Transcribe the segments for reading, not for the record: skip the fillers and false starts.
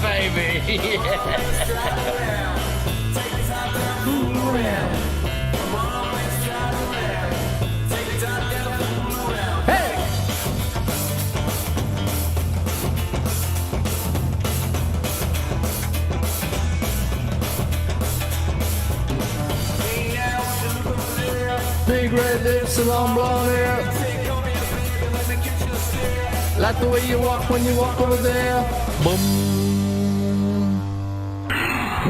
baby. Hey! Big red lips and long blonde hair. Like the way you walk when you walk over there. Boom.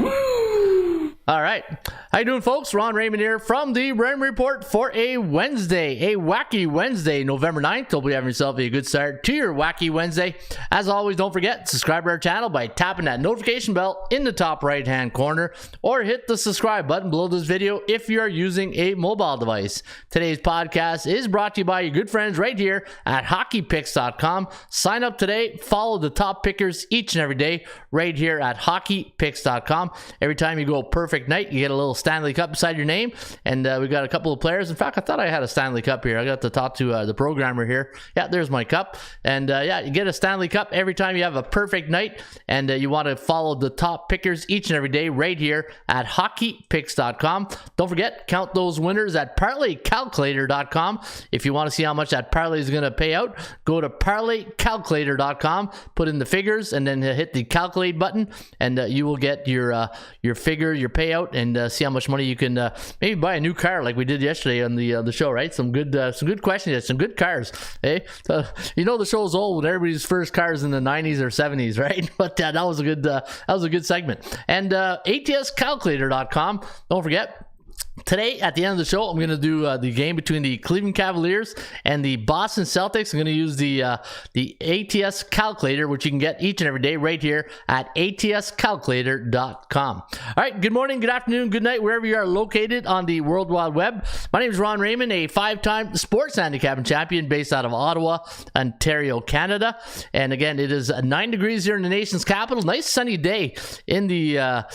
Woo! All right. How you doing, folks? Ron Raymond here from the Raymond Report for a Wednesday, a wacky Wednesday, November 9th. Hope you're having yourself a good start to your wacky Wednesday. As always, don't forget, subscribe to our channel by tapping that notification bell in the top right-hand corner, or hit the subscribe button below this video if you are using a mobile device. Today's podcast is brought to you by your good friends right here at hockeypicks.com. Sign up today, follow the top pickers each and every day right here at hockeypicks.com. Every time you go perfect night, you get a little Stanley Cup beside your name, and we got a couple of players. In fact, I thought I had a Stanley Cup here. I got to talk to the programmer here. Yeah, there's my cup, and yeah, you get a Stanley Cup every time you have a perfect night, and you want to follow the top pickers each and every day right here at hockeypicks.com. Don't forget, count those winners at parlaycalculator.com. If you want to see how much that parlay is going to pay out, go to parlaycalculator.com, put in the figures, and then hit the calculate button, and you will get your figure, your payout, and see how much money you can maybe buy a new car like we did yesterday on the show, right? Some good questions, some good cars, eh? You know the show's old when everybody's first cars in the 90s or 70s, right? But that was a good segment. And ATScalculator.com. Don't forget, today, at the end of the show, I'm going to do the game between the Cleveland Cavaliers and the Boston Celtics. I'm going to use the ATS calculator, which you can get each and every day right here at atscalculator.com. All right, good morning, good afternoon, good night, wherever you are located on the World Wide Web. My name is Ron Raymond, a 5-time sports handicapping champion based out of Ottawa, Ontario, Canada. And again, it is 9 degrees here in the nation's capital. Nice sunny day in the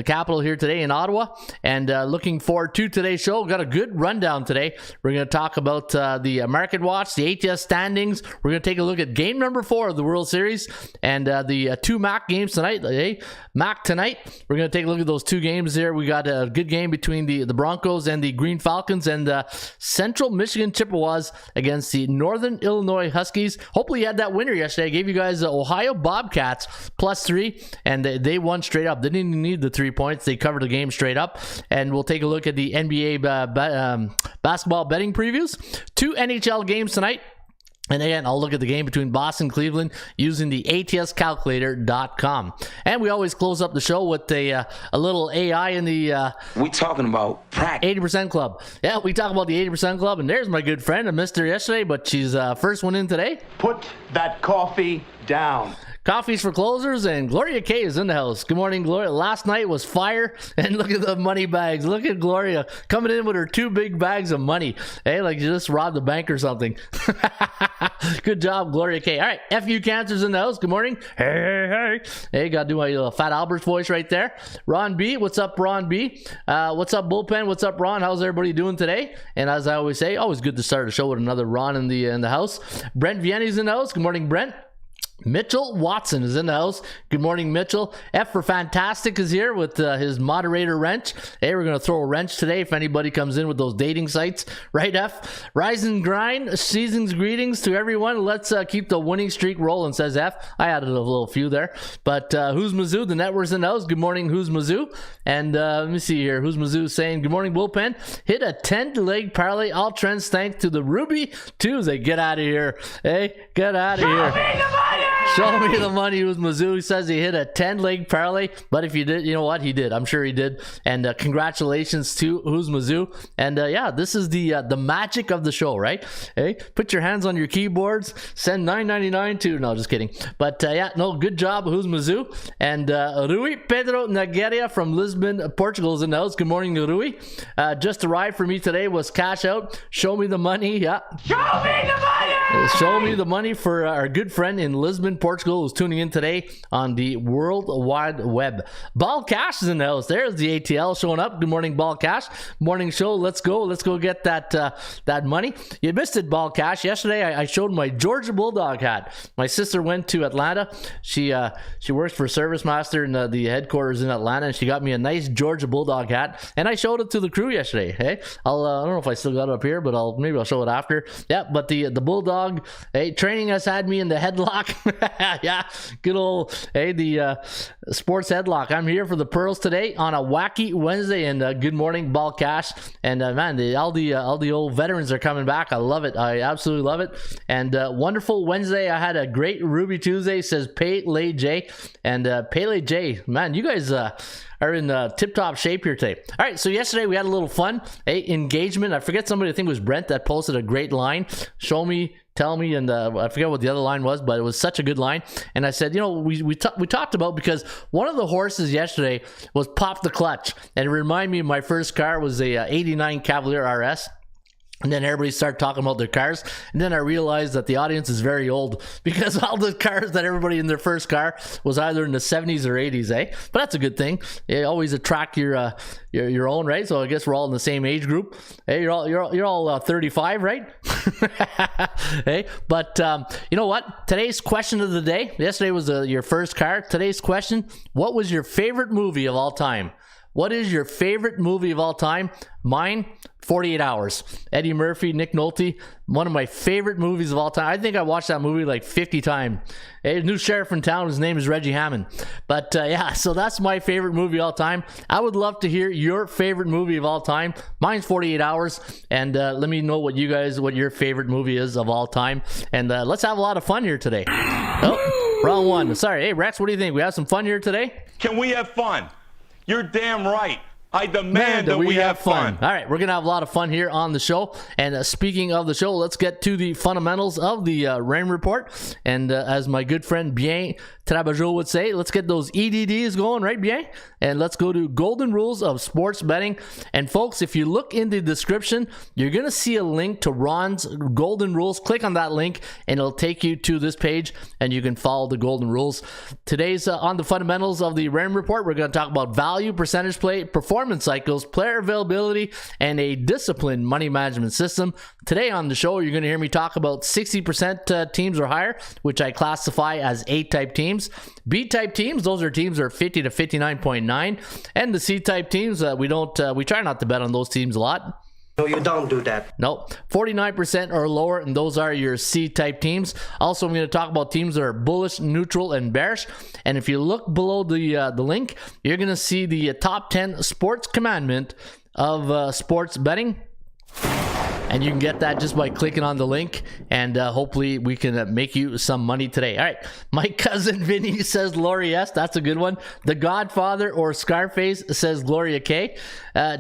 capital here today in Ottawa. And looking forward to today's show. We've got a good rundown today. We're going to talk about the Market Watch, the ATS Standings. We're going to take a look at game number 4 of the World Series and the 2 MAC games tonight. MAC tonight. We're going to take a look at those 2 games there. We got a good game between the Broncos and the Green Falcons, and Central Michigan Chippewas against the Northern Illinois Huskies. Hopefully you had that winner yesterday. I gave you guys the Ohio Bobcats +3, and they won straight up. They didn't even need the 3 points. They covered the game straight up. And we'll take a look at the NBA basketball betting previews. 2 NHL games tonight. And again, I'll look at the game between Boston and Cleveland using the atscalculator.com. And we always close up the show with a little AI in the... we talking about practice. 80% Club. Yeah, we talk about the 80% Club. And there's my good friend. I missed her yesterday, but she's first one in today. Put that coffee down. Coffees for closers, and Gloria K is in the house. Good morning, Gloria. Last night was fire, and look at the money bags. Look at Gloria coming in with her 2 big bags of money. Hey, like you just robbed the bank or something. Good job, Gloria K. All right, FU Cancer's in the house. Good morning. Hey. Hey, got to do my Fat Albert's voice right there. Ron B, what's up, Ron B? What's up, Bullpen? What's up, Ron? How's everybody doing today? And as I always say, always good to start a show with another Ron in the house. Brent Vianney's in the house. Good morning, Brent. Mitchell Watson is in the house. Good morning, Mitchell. F for Fantastic is here with his moderator wrench. Hey, we're going to throw a wrench today if anybody comes in with those dating sites. Right, F? Rise and grind. Season's greetings to everyone. Let's keep the winning streak rolling, says F. I added a little few there. But Who's Mizzou? The network's in the house. Good morning, Who's Mizzou? And let me see here. Who's Mizzou saying, good morning, Bullpen. Hit a 10-leg parlay. All trends thanks to the Ruby Tuesday. Get out of here. Hey, get out of here. Show me the money. Who's Mizzou? He says he hit a 10-leg parlay, but if you did, you know what? He did. I'm sure he did. And congratulations to Who's Mizzou. And yeah, this is the magic of the show, right? Hey, put your hands on your keyboards. Send $9.99 to. No, just kidding. But yeah, no, good job, Who's Mizzou. And Rui Pedro Nageria from Lisbon, Portugal is in the house. Good morning, Rui. Just arrived for me today was cash out. Show me the money. Yeah. Show me the money. Show me the money for our good friend in Lisbon, Lisbon, Portugal, who's tuning in today on the World Wide Web. Ball Cash is in the house. There's the ATL showing up. Good morning, Ball Cash. Morning show. Let's go get that money. You missed it, Ball Cash. Yesterday, I showed my Georgia Bulldog hat. My sister went to Atlanta. She works for Service Master in the headquarters in Atlanta, and she got me a nice Georgia Bulldog hat, and I showed it to the crew yesterday. Hey, I don't know if I still got it up here, but maybe I'll show it after. Yeah, but the Bulldog, hey, training has had me in the headlock. Yeah, good old, hey, the sports headlock. I'm here for the pearls today on a wacky Wednesday, and good morning, Ball Cash. And man, all the old veterans are coming back. I love it. I absolutely love it. And wonderful Wednesday. I had a great Ruby Tuesday, says Pele J. And Pele J, man, you guys are in tip-top shape here today. All right, so yesterday we had a little fun, engagement. I forget somebody, I think it was Brent, that posted a great line. Show me, tell me, and I forget what the other line was, but it was such a good line. And I said, we talked about, because one of the horses yesterday was Pop the Clutch, and it reminded me of my first car was a 89 Cavalier RS. And then everybody started talking about their cars. And then I realized that the audience is very old, because all the cars that everybody in their first car was either in the 70s or 80s, eh? But that's a good thing. You always attract your own, right? So I guess we're all in the same age group. Hey, you're all 35, right? Hey, but you know what? Today's question of the day. Yesterday was your first car. Today's question: what was your favorite movie of all time? What is your favorite movie of all time? Mine, 48 Hours. Eddie Murphy, Nick Nolte, one of my favorite movies of all time. I think I watched that movie like 50 times. A new sheriff in town, his name is Reggie Hammond. But yeah, so that's my favorite movie of all time. I would love to hear your favorite movie of all time. Mine's 48 Hours. And let me know what your favorite movie is of all time. And let's have a lot of fun here today. Oh, wrong one. Sorry. Hey, Rex, what do you think? We have some fun here today? Can we have fun? You're damn right. I demand that we have fun. All right, we're going to have a lot of fun here on the show. And speaking of the show, let's get to the fundamentals of the Raymond Report. And as my good friend Bien Trabajo would say, let's get those EDDs going, right, Bien? And let's go to Golden Rules of Sports Betting. And folks, if you look in the description, you're going to see a link to Ron's Golden Rules. Click on that link, and it'll take you to this page, and you can follow the Golden Rules. Today's on the fundamentals of the Raymond Report, we're going to talk about value, percentage play, performance cycles, player availability, and a disciplined money management system. Today on the show, you're going to hear me talk about 60% teams or higher, which I classify as A-type teams. B-type teams, those are teams that are 50 to 59.9, and the C-type teams, we try not to bet on those teams a lot. No, you don't do that. No, 49% or lower, and those are your C-type teams. Also, I'm going to talk about teams that are bullish, neutral, and bearish. And if you look below the link, you're going to see the top 10 sports commandment of sports betting. And you can get that just by clicking on the link, and hopefully we can make you some money today. All right, my cousin Vinny says Gloria S. That's a good one. The Godfather or Scarface says Gloria K.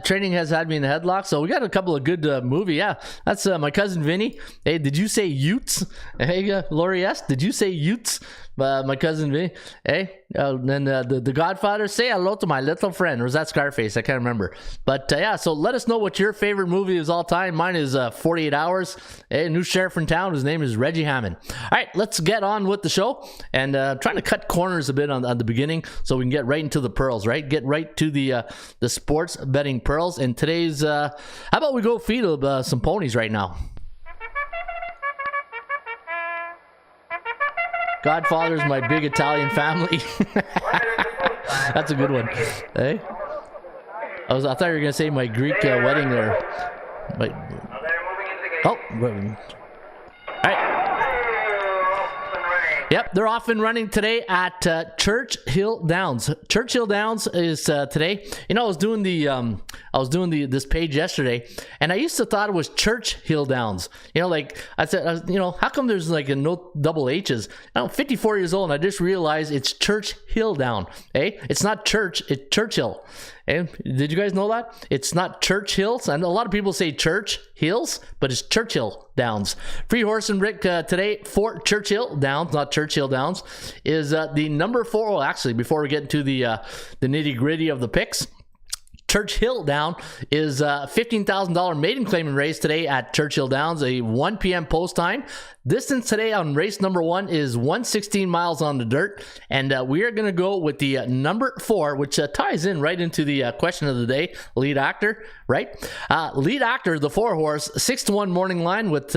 Training has had me in the headlock, so we got a couple of good movie. Yeah, that's my cousin Vinny. Hey, did you say Utes? Hey, Gloria S., did you say Utes? My cousin Vinny. Hey, then the Godfather, say hello to my little friend. Or was that Scarface? I can't remember. But yeah, so let us know what your favorite movie is all time. Mine is 48 Hours. A new sheriff in town. His name is Reggie Hammond. All right, let's get on with the show. And trying to cut corners a bit on the beginning so we can get right into the pearls, right? Get right to the sports betting pearls. And today's, how about we go feed some ponies right now? Godfather's my big Italian family. That's a good one. Hey, I thought you were gonna say my Greek wedding or my. Oh, all right. Yep, they're off and running today at Churchill Downs. Churchill Downs is today. You know, I was doing this page yesterday, and I used to thought it was Churchill Downs. You know, like I said, how come there's like no double H's? I'm 54 years old, and I just realized it's Churchill Down. Eh? It's not church, it's Churchill. Eh? Did you guys know that? It's not Church Hills. I know a lot of people say Church Hills, but it's Churchill Downs. Free horse and Rick today for Churchill Downs, not Churchill Downs, is the number 4. Well, actually, before we get into the nitty gritty of the picks, Churchill Down is a $15,000 maiden claiming race today at Churchill Downs, a 1 p.m. post time. Distance today on race number 1 is 116 miles on the dirt, and we are going to go with the number 4, which ties in right into the question of the day, lead actor, right? Lead actor, the 4 horse, 6-1 morning line with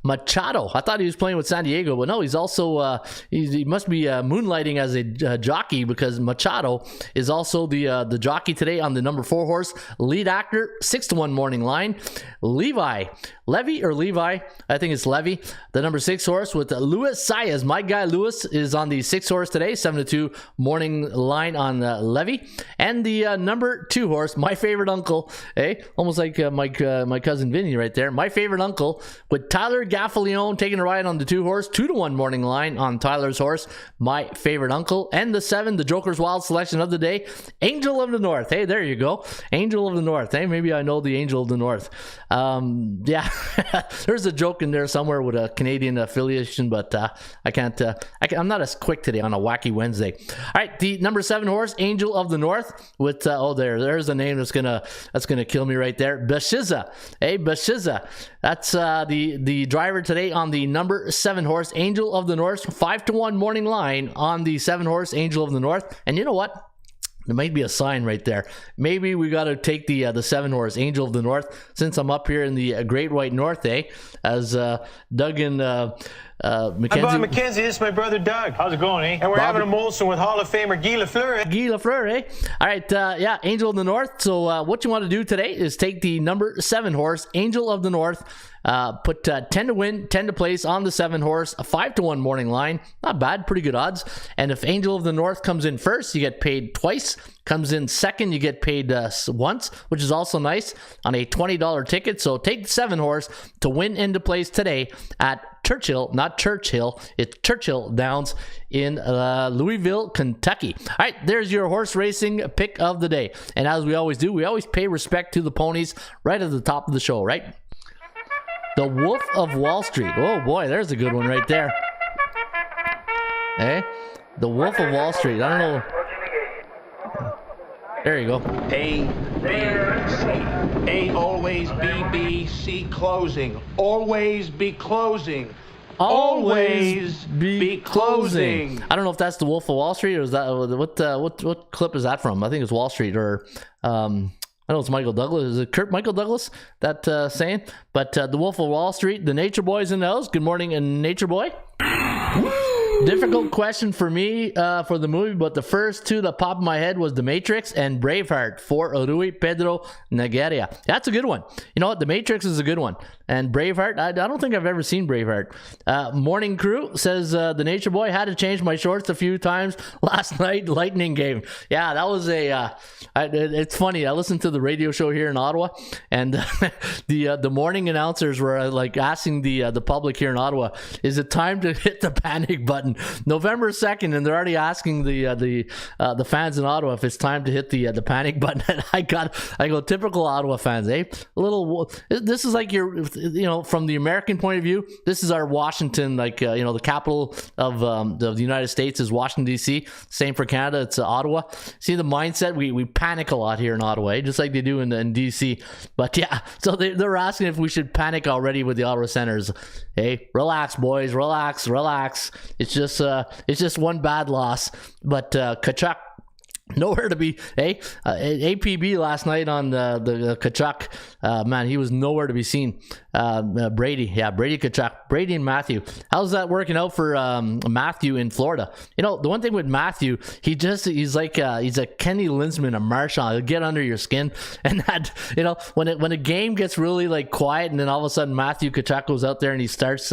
Machado. I thought he was playing with San Diego, but no, he's also he must be moonlighting as a jockey, because Machado is also the jockey today on the number 4 horse. Lead actor, 6-1 morning line. Levy, I think it's Levy, the number 6 horse with Luis Saez. My guy Luis is on the 6 horse today, 7-2 morning line on Levy. And the number 2 horse, my favorite uncle, almost like my cousin Vinny right there. My favorite uncle with Tyler Gaffalione taking a ride on the 2 horse, 2-1 morning line on Tyler's horse. My favorite uncle. And the 7, the Joker's Wild selection of the day, Angel of the North. Hey, there you go, Angel of the North. Hey, maybe I know the Angel of the North. Yeah. There's a joke in there somewhere with a Canadian affiliation, but I'm not as quick today on a wacky Wednesday. All right, the number 7 horse, Angel of the North, with there's a name that's gonna kill me right there. Bashiza. Hey, Bashiza. That's the driver today on the number 7 horse, Angel of the North, 5-1 morning line on the 7 horse, Angel of the North. And you know what? There might be a sign right there. Maybe we got to take the 7 horse, Angel of the North, since I'm up here in the Great White North, as Doug and Mackenzie. Hi, Bob Mackenzie. This is my brother Doug. How's it going, eh? And we're having a Molson with Hall of Famer Guy Lafleur. Guy Lafleur, eh? All right, Angel of the North. So what you want to do today is take the number 7 horse, Angel of the North. Put 10 to win, 10 to place on the 7 horse, a 5-1 morning line. Not bad, pretty good odds. And if Angel of the North comes in first, you get paid twice. Comes in second, you get paid once, which is also nice on a $20 ticket. So take the 7 horse to win into place today at Churchill, not Churchill, it's Churchill Downs in Louisville, Kentucky. All right, there's your horse racing pick of the day. And as we always do, we always pay respect to the ponies right at the top of the show, right? The Wolf of Wall Street. Oh boy, there's a good one right there. Hey, the Wolf of Wall Street. I don't know. There you go. A, B, C. A, always B, B, C, closing. Always be closing. Always be closing. I don't know if that's the Wolf of Wall Street, or is that what clip is that from? I think it's Wall Street, or I know it's Michael Douglas. Is it Michael Douglas, that saying? But the Wolf of Wall Street, the Nature Boy's in the house. Good morning, Nature Boy. Difficult question for me for the movie, but the first 2 that popped in my head was The Matrix and Braveheart for Rui Pedro Nagaria. That's a good one. You know what? The Matrix is a good one. And Braveheart, I don't think I've ever seen Braveheart. Morning Crew says, the Nature Boy, had to change my shorts a few times last night, Lightning game. Yeah, that was it's funny. I listened to the radio show here in Ottawa, and the morning announcers were like asking the public here in Ottawa, is it time to hit the panic button? November 2nd, and they're already asking the fans in Ottawa if it's time to hit the panic button. And I go, typical Ottawa fans, eh? This is like from the American point of view, this is our Washington, the capital of the United States is Washington D.C. Same for Canada, it's Ottawa. See the mindset, we panic a lot here in Ottawa, eh? Just like they do in D.C. But yeah, so they're asking if we should panic already with the Ottawa Senators. Hey, relax, boys, relax. It's just one bad loss, but Kachuk, nowhere to be. Hey, APB last night on the Kachuk, man, he was nowhere to be seen. Brady Kachuk, Brady and Matthew. How's that working out for Matthew in Florida? You know, the one thing with Matthew, he's like he's a Kenny Linsman, a Marchand. He'll get under your skin, and that, when a game gets really like quiet, and then all of a sudden Matthew Kachuk goes out there and he starts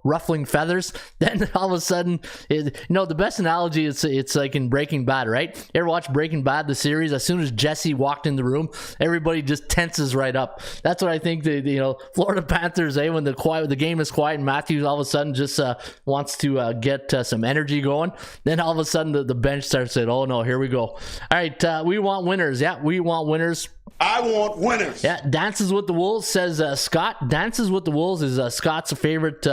ruffling feathers, then all of a sudden, the best analogy is it's like in Breaking Bad, right? You ever watch Breaking Bad, the series? As soon as Jesse walked in the room, everybody just tenses right up. That's what I think the Florida Panthers, when the game is quiet and Matthews all of a sudden just wants to get some energy going, then all of a sudden the bench starts saying, oh no, here we go. All right, we want winners. Yeah, we want winners. I want winners. Yeah, Dances with the Wolves, says Scott. Dances with the Wolves is Scott's favorite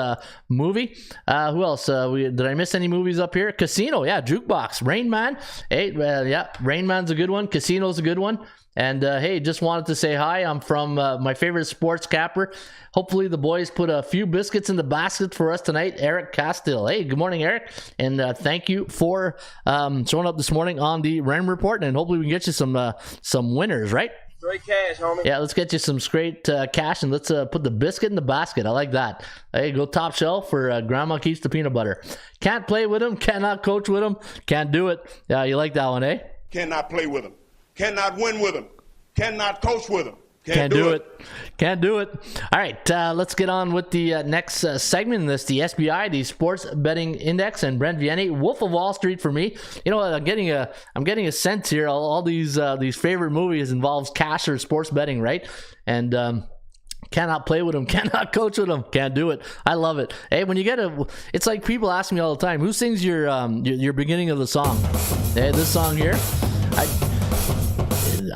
movie. Who else? Did I miss any movies up here? Casino, yeah, Jukebox, Rain Man. Hey, yeah, Rain Man's a good one. Casino's a good one. And hey, just wanted to say hi. I'm from my favorite sports capper. Hopefully the boys put a few biscuits in the basket for us tonight. Eric Castill. Hey, good morning, Eric. And thank you for showing up this morning on the Raymond Report. And hopefully we can get you some winners, right? Straight cash, homie. Yeah, let's get you some straight cash, and let's put the biscuit in the basket. I like that. Hey, go top shelf for Grandma Keeps the Peanut Butter. Can't play with him, cannot coach with him, can't do it. Yeah, you like that one, eh? Cannot play with him, cannot win with him, cannot coach with him. Can't do it. Can't do it. All right, let's get on with the next segment in this, the SBI, the Sports Betting Index, and Brent Vianney, Wolf of Wall Street for me. You know what? I'm getting a sense here. All these favorite movies involves cash or sports betting, right? And cannot play with them, cannot coach with them, can't do it. I love it. Hey, when you get it's like people ask me all the time, who sings your beginning of the song? Hey, this song here.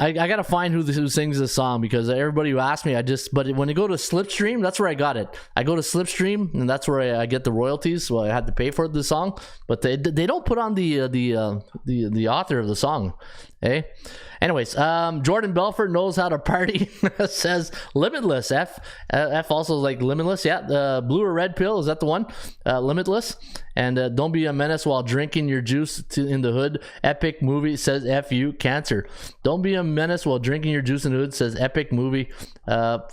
I gotta find who sings this song, because everybody who asks me, but when I go to Slipstream, that's where I got it. I go to Slipstream, and that's where I get the royalties. So I had to pay for the song, but they don't put on the author of the song. Hey, anyways, Jordan Belfort knows how to party. Says Limitless. F also like Limitless. Yeah, the blue or red pill, is that the one? Limitless. And don't be a menace while drinking your juice in the hood. Epic movie, says FU Cancer. Don't be a menace while drinking your juice in the hood, says epic movie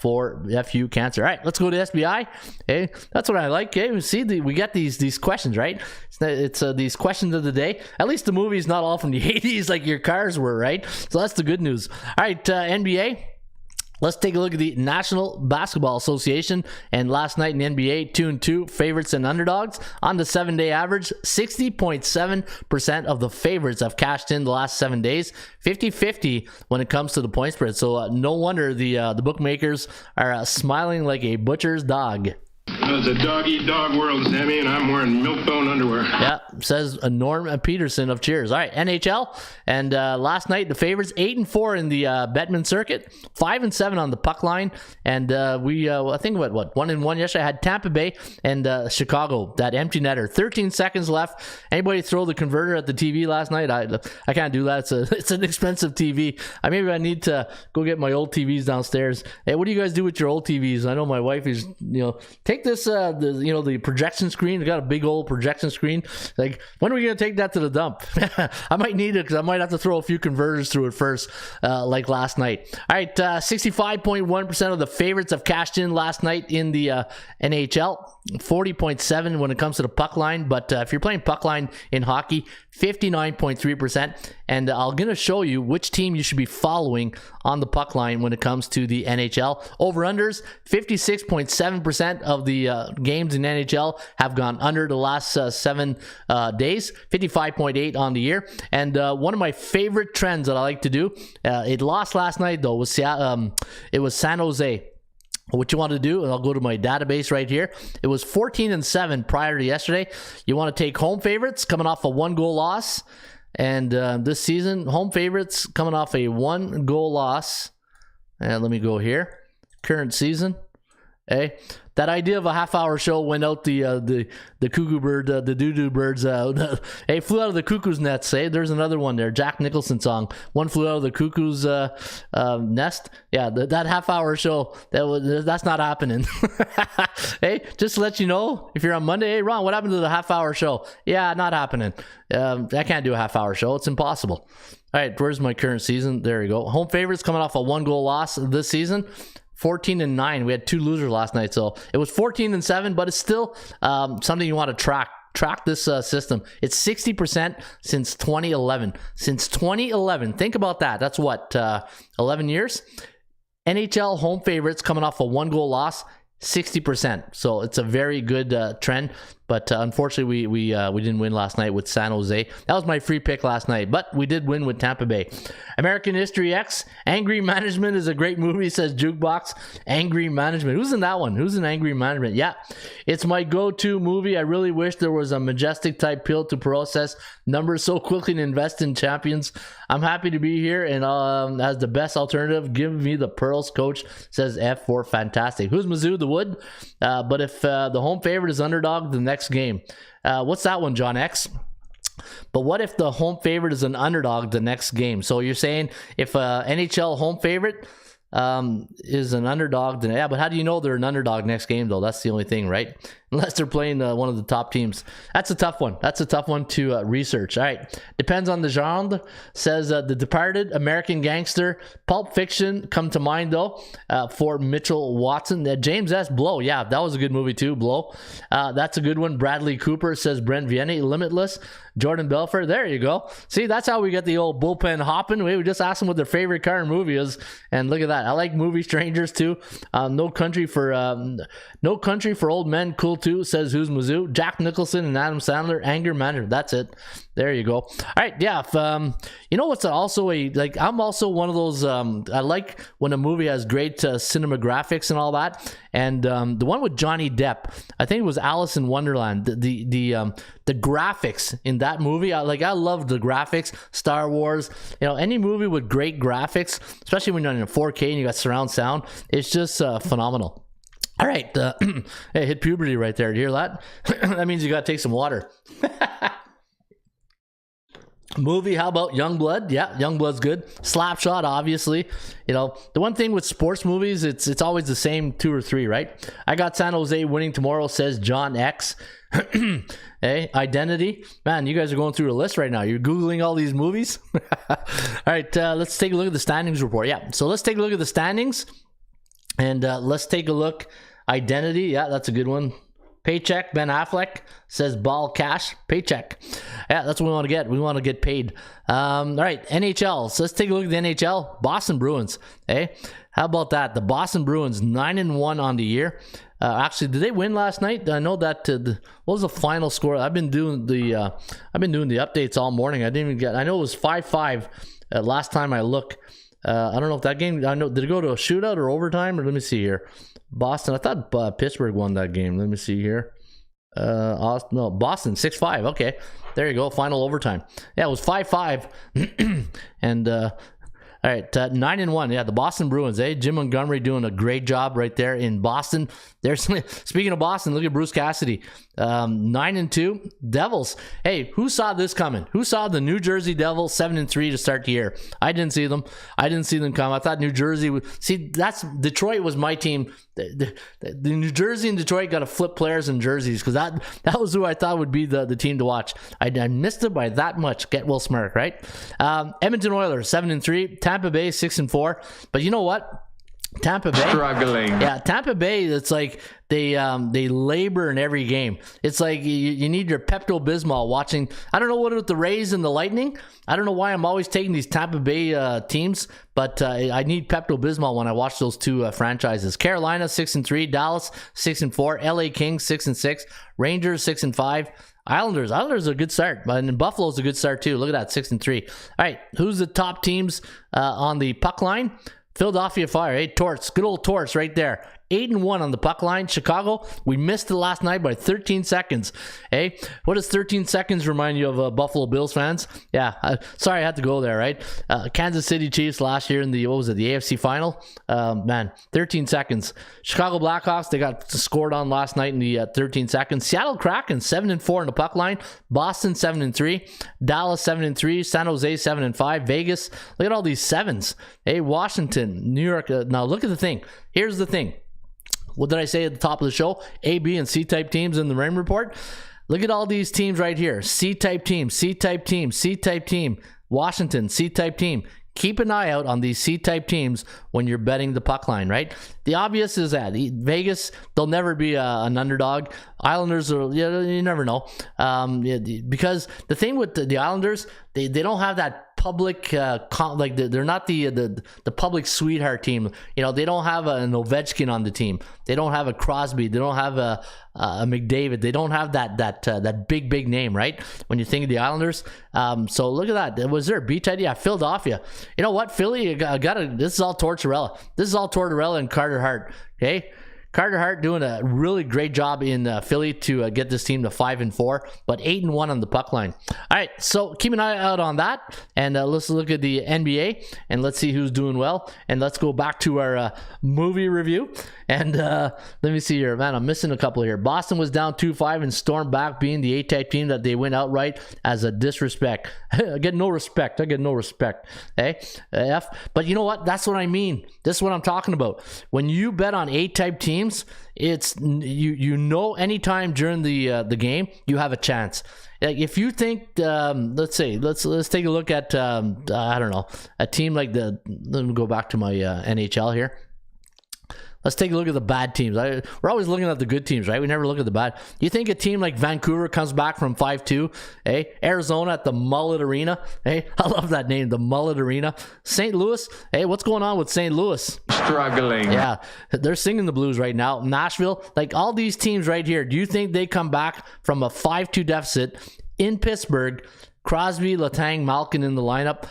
for FU Cancer. All right, let's go to SBI. Hey, that's what I like. Hey, we got these questions, right? It's these questions of the day. At least the movie's not all from the 80s like your cars were, right? So that's the good news. All right, NBA. Let's take a look at the National Basketball Association. And last night in the NBA, 2-2 favorites and underdogs. On the 7-day average, 60.7% of the favorites have cashed in the last 7 days. 50-50 when it comes to the point spread. So no wonder the bookmakers are smiling like a butcher's dog. It's a dog-eat-dog world, Sammy, and I'm wearing milk-bone underwear. Yeah, says Norm Peterson of Cheers. All right, NHL. And last night, the favorites, 8-4 in the Bettman circuit, 5-7 on the puck line. And I think, 1-1 yesterday. I had Tampa Bay and Chicago, that empty netter. 13 seconds left. Anybody throw the converter at the TV last night? I can't do that. It's an expensive TV. Maybe I need to go get my old TVs downstairs. Hey, what do you guys do with your old TVs? I know my wife is, take this, the projection screen. We got a big old projection screen. Like, when are we going to take that to the dump? I might need it, because I might have to throw a few converters through it first, like last night. All right, 65.1% of the favorites have cashed in last night in the NHL. 40.7% when it comes to the puck line. But if you're playing puck line in hockey, 59.3%. And I'm going to show you which team you should be following on the puck line when it comes to the NHL. Over-unders, 56.7% of the games in NHL have gone under the last 7 days. 55.8% on the year. And one of my favorite trends that I like to do, it lost last night though, it was San Jose. What you want to do, and I'll go to my database right here. It was 14-7 prior to yesterday. You want to take home favorites coming off a 1-goal loss. And this season, home favorites coming off a 1-goal loss. And let me go here. Current season. Hey, that idea of a half-hour show went out the cuckoo bird, the doo-doo birds. Hey, flew out of the cuckoo's nest. Hey, there's another one there. Jack Nicholson song. One flew out of the cuckoo's nest. Yeah, that half-hour show. That's not happening. Hey, just to let you know, if you're on Monday, hey Ron, what happened to the half-hour show? Yeah, not happening. I can't do a half-hour show. It's impossible. All right, where's my current season? There you go. Home favorites coming off a 1-goal loss this season. 14-9. We had 2 losers last night, so it was 14-7, but it's still something you want to track this system. It's 60% since 2011. Since 2011, think about that. That's what, 11 years. NHL home favorites coming off a 1-goal loss, 60%. So it's a very good trend. But unfortunately, we didn't win last night with San Jose. That was my free pick last night, but we did win with Tampa Bay. American History X, Angry Management is a great movie, says Jukebox. Angry Management. Who's in that one? Who's in Angry Management? Yeah, it's my go-to movie. I really wish there was a Majestic type pill to process numbers so quickly and invest in champions. I'm happy to be here, and as the best alternative, give me the Pearls, coach, says F4 Fantastic. Who's Mizzou? The Wood? But if the home favorite is underdog, the next game. What's that one, John X? But what if the home favorite is an underdog the next game? So you're saying if NHL home favorite is an underdog, then yeah, but how do you know they're an underdog next game though? That's the only thing, right? Unless they're playing one of the top teams. That's a tough one. That's a tough one to research. All right. Depends on the genre. Says The Departed, American Gangster, Pulp Fiction come to mind though for Mitchell Watson. James S. Blow. Yeah, that was a good movie too. Blow. That's a good one. Bradley Cooper, says Brent Vianney. Limitless, Jordan Belfort. There you go. See, that's how we get the old bullpen hopping. We just ask them what their favorite car and movie is, and look at that. I like Movie Strangers too. No Country for Old Men. Cool too, says Who's Mizzou. Jack Nicholson and Adam Sandler. Anger Management. That's it. There you go. All right, yeah. If, you know what's also I'm also one of those. I like when a movie has great cinematographics and all that. And the one with Johnny Depp, I think it was Alice in Wonderland. The graphics in that movie, I love the graphics. Star Wars, any movie with great graphics, especially when you're in 4K and you got surround sound, it's just phenomenal. All right, hey, hit puberty right there. Do you hear that? That means you got to take some water. Movie, how about Youngblood? Yeah, Youngblood's good. Slapshot, obviously. The one thing with sports movies, it's always the same 2 or 3, right? I got San Jose winning tomorrow, says John X. Hey, Identity. Man, you guys are going through a list right now. You're Googling all these movies. All right, let's take a look at the standings report. Yeah, so let's take a look at the standings. And let's take a look. Identity, yeah, that's a good one. Paycheck, Ben Affleck says ball cash. Paycheck. Yeah, that's what we want to get. We want to get paid. All right, NHL. So let's take a look at the NHL. Boston Bruins. Hey, how about that? The Boston Bruins 9-1 on the year. Actually, did they win last night? I know that. What was the final score? I've been doing the updates all morning. I didn't even get. I know it was 5-5 last time I looked. I don't know if that game. I know, did it go to a shootout or overtime? Or let me see here. Boston. I thought Pittsburgh won that game. Let me see here. No, Boston 6-5. Okay, there you go. Final overtime. Yeah, it was 5-5. And all right, 9-1. Yeah, the Boston Bruins. Jim Montgomery doing a great job right there in Boston. Speaking of Boston, look at Bruce Cassidy. 9-2. Devils. Hey, who saw this coming? Who saw the New Jersey Devils 7-3 to start the year? I didn't see them. I didn't see them come. I thought New Jersey would. See, Detroit was my team. The New Jersey and Detroit got to flip players and jerseys because that was who I thought would be the team to watch. I missed it by that much. Get Will Smirk, right? Edmonton Oilers 7-3. Tampa Bay 6-4. But you know what? Tampa Bay struggling. Yeah, Tampa Bay. It's like they labor in every game. It's like you need your Pepto-Bismol watching. I don't know what with the Rays and the Lightning. I don't know why I'm always taking these Tampa Bay teams, but I need Pepto-Bismol when I watch those two franchises. Carolina 6-3, Dallas 6-4, LA Kings 6-6, Rangers 6-5. Islanders are a good start, and Buffalo's a good start too. Look at that, 6-3. All right, who's the top teams on the puck line? Philadelphia Fire, hey, Torts, good old Torts right there. 8-1 on the puck line. Chicago, we missed it last night by 13 seconds. Hey, what does 13 seconds remind you of, Buffalo Bills fans? Yeah, sorry I had to go there, right? Kansas City Chiefs last year in the AFC final. Man, 13 seconds. Chicago Blackhawks, they got scored on last night in the 13 seconds. Seattle Kraken, 7-4 on the puck line. Boston, 7-3. Dallas, 7-3. San Jose, 7-5. Vegas, look at all these sevens. Hey, Washington, New York. Now, look at the thing. Here's the thing. What did I say at the top of the show? A, B, and C-type teams in the Raymond Report. Look at all these teams right here. C-type team, C-type team, C-type team. Washington, C-type team. Keep an eye out on these C-type teams when you're betting the puck line, right? The obvious is that Vegas, they'll never be an underdog. Islanders, you never know. Because the thing with the Islanders, they don't have that public, they're not the public sweetheart team. They don't have an Ovechkin on the team. They don't have a Crosby. They don't have a McDavid. They don't have that big name, right? When you think of the Islanders. So look at that. Was there a B-type? Yeah, Philadelphia. You know what? Philly, this is all Tortorella. This is all Tortorella and Carter Hart. Okay? Carter Hart doing a really great job in Philly to get this team to 5-4, but 8-1 on the puck line. All right, so keep an eye out on that, and let's look at the NBA, and let's see who's doing well, and let's go back to our movie review. And let me see here, man, I'm missing a couple here. Boston was down 2-5 and stormed back, being the A-type team that they went outright as a disrespect. I get no respect. Hey, F. But you know what? That's what I mean. This is what I'm talking about. When you bet on A-type teams, it's you know anytime during the game you have a chance. Like if you think, let's say, let's take a look at I don't know, a team like let me go back to my NHL here. Let's take a look at the bad teams. We're always looking at the good teams, right? We never look at the bad. You think a team like Vancouver comes back from 5-2, hey? Arizona at the Mullet Arena, hey? I love that name, the Mullet Arena. St. Louis, hey, what's going on with St. Louis? Struggling. Yeah, they're singing the blues right now. Nashville, like all these teams right here, do you think they come back from a 5-2 deficit in Pittsburgh? Crosby, Letang, Malkin in the lineup.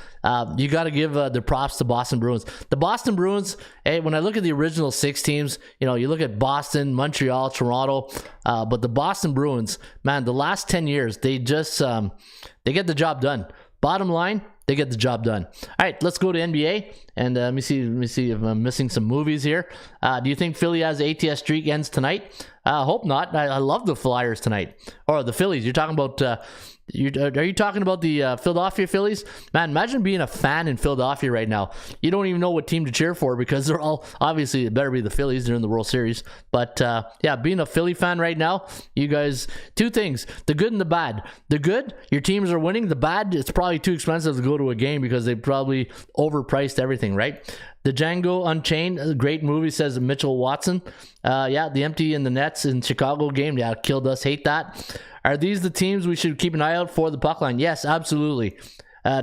You got to give the props to Boston Bruins. The Boston Bruins, hey, when I look at the original 6 teams, you know, you look at Boston, Montreal, Toronto, but the Boston Bruins, man, the last 10 years, they just, they get the job done. Bottom line, they get the job done. All right, let's go to NBA, and let me see if I'm missing some movies here. Do you think Philly has ATS streak ends tonight? Hope not. I love the Flyers tonight, or the Phillies. You're talking about... are you talking about the Philadelphia Phillies? Man, imagine being a fan in Philadelphia right now. You don't even know what team to cheer for because they're all, obviously, it better be the Phillies. They're in the World Series. But, yeah, being a Philly fan right now, you guys, 2 things, the good and the bad. The good, your teams are winning. The bad, it's probably too expensive to go to a game because they probably overpriced everything, right? The Django Unchained, a great movie, says Mitchell Watson. Yeah, the empty in the nets in Chicago game, yeah, killed us. Hate that. Are these the teams we should keep an eye out for the puck line? Yes, absolutely.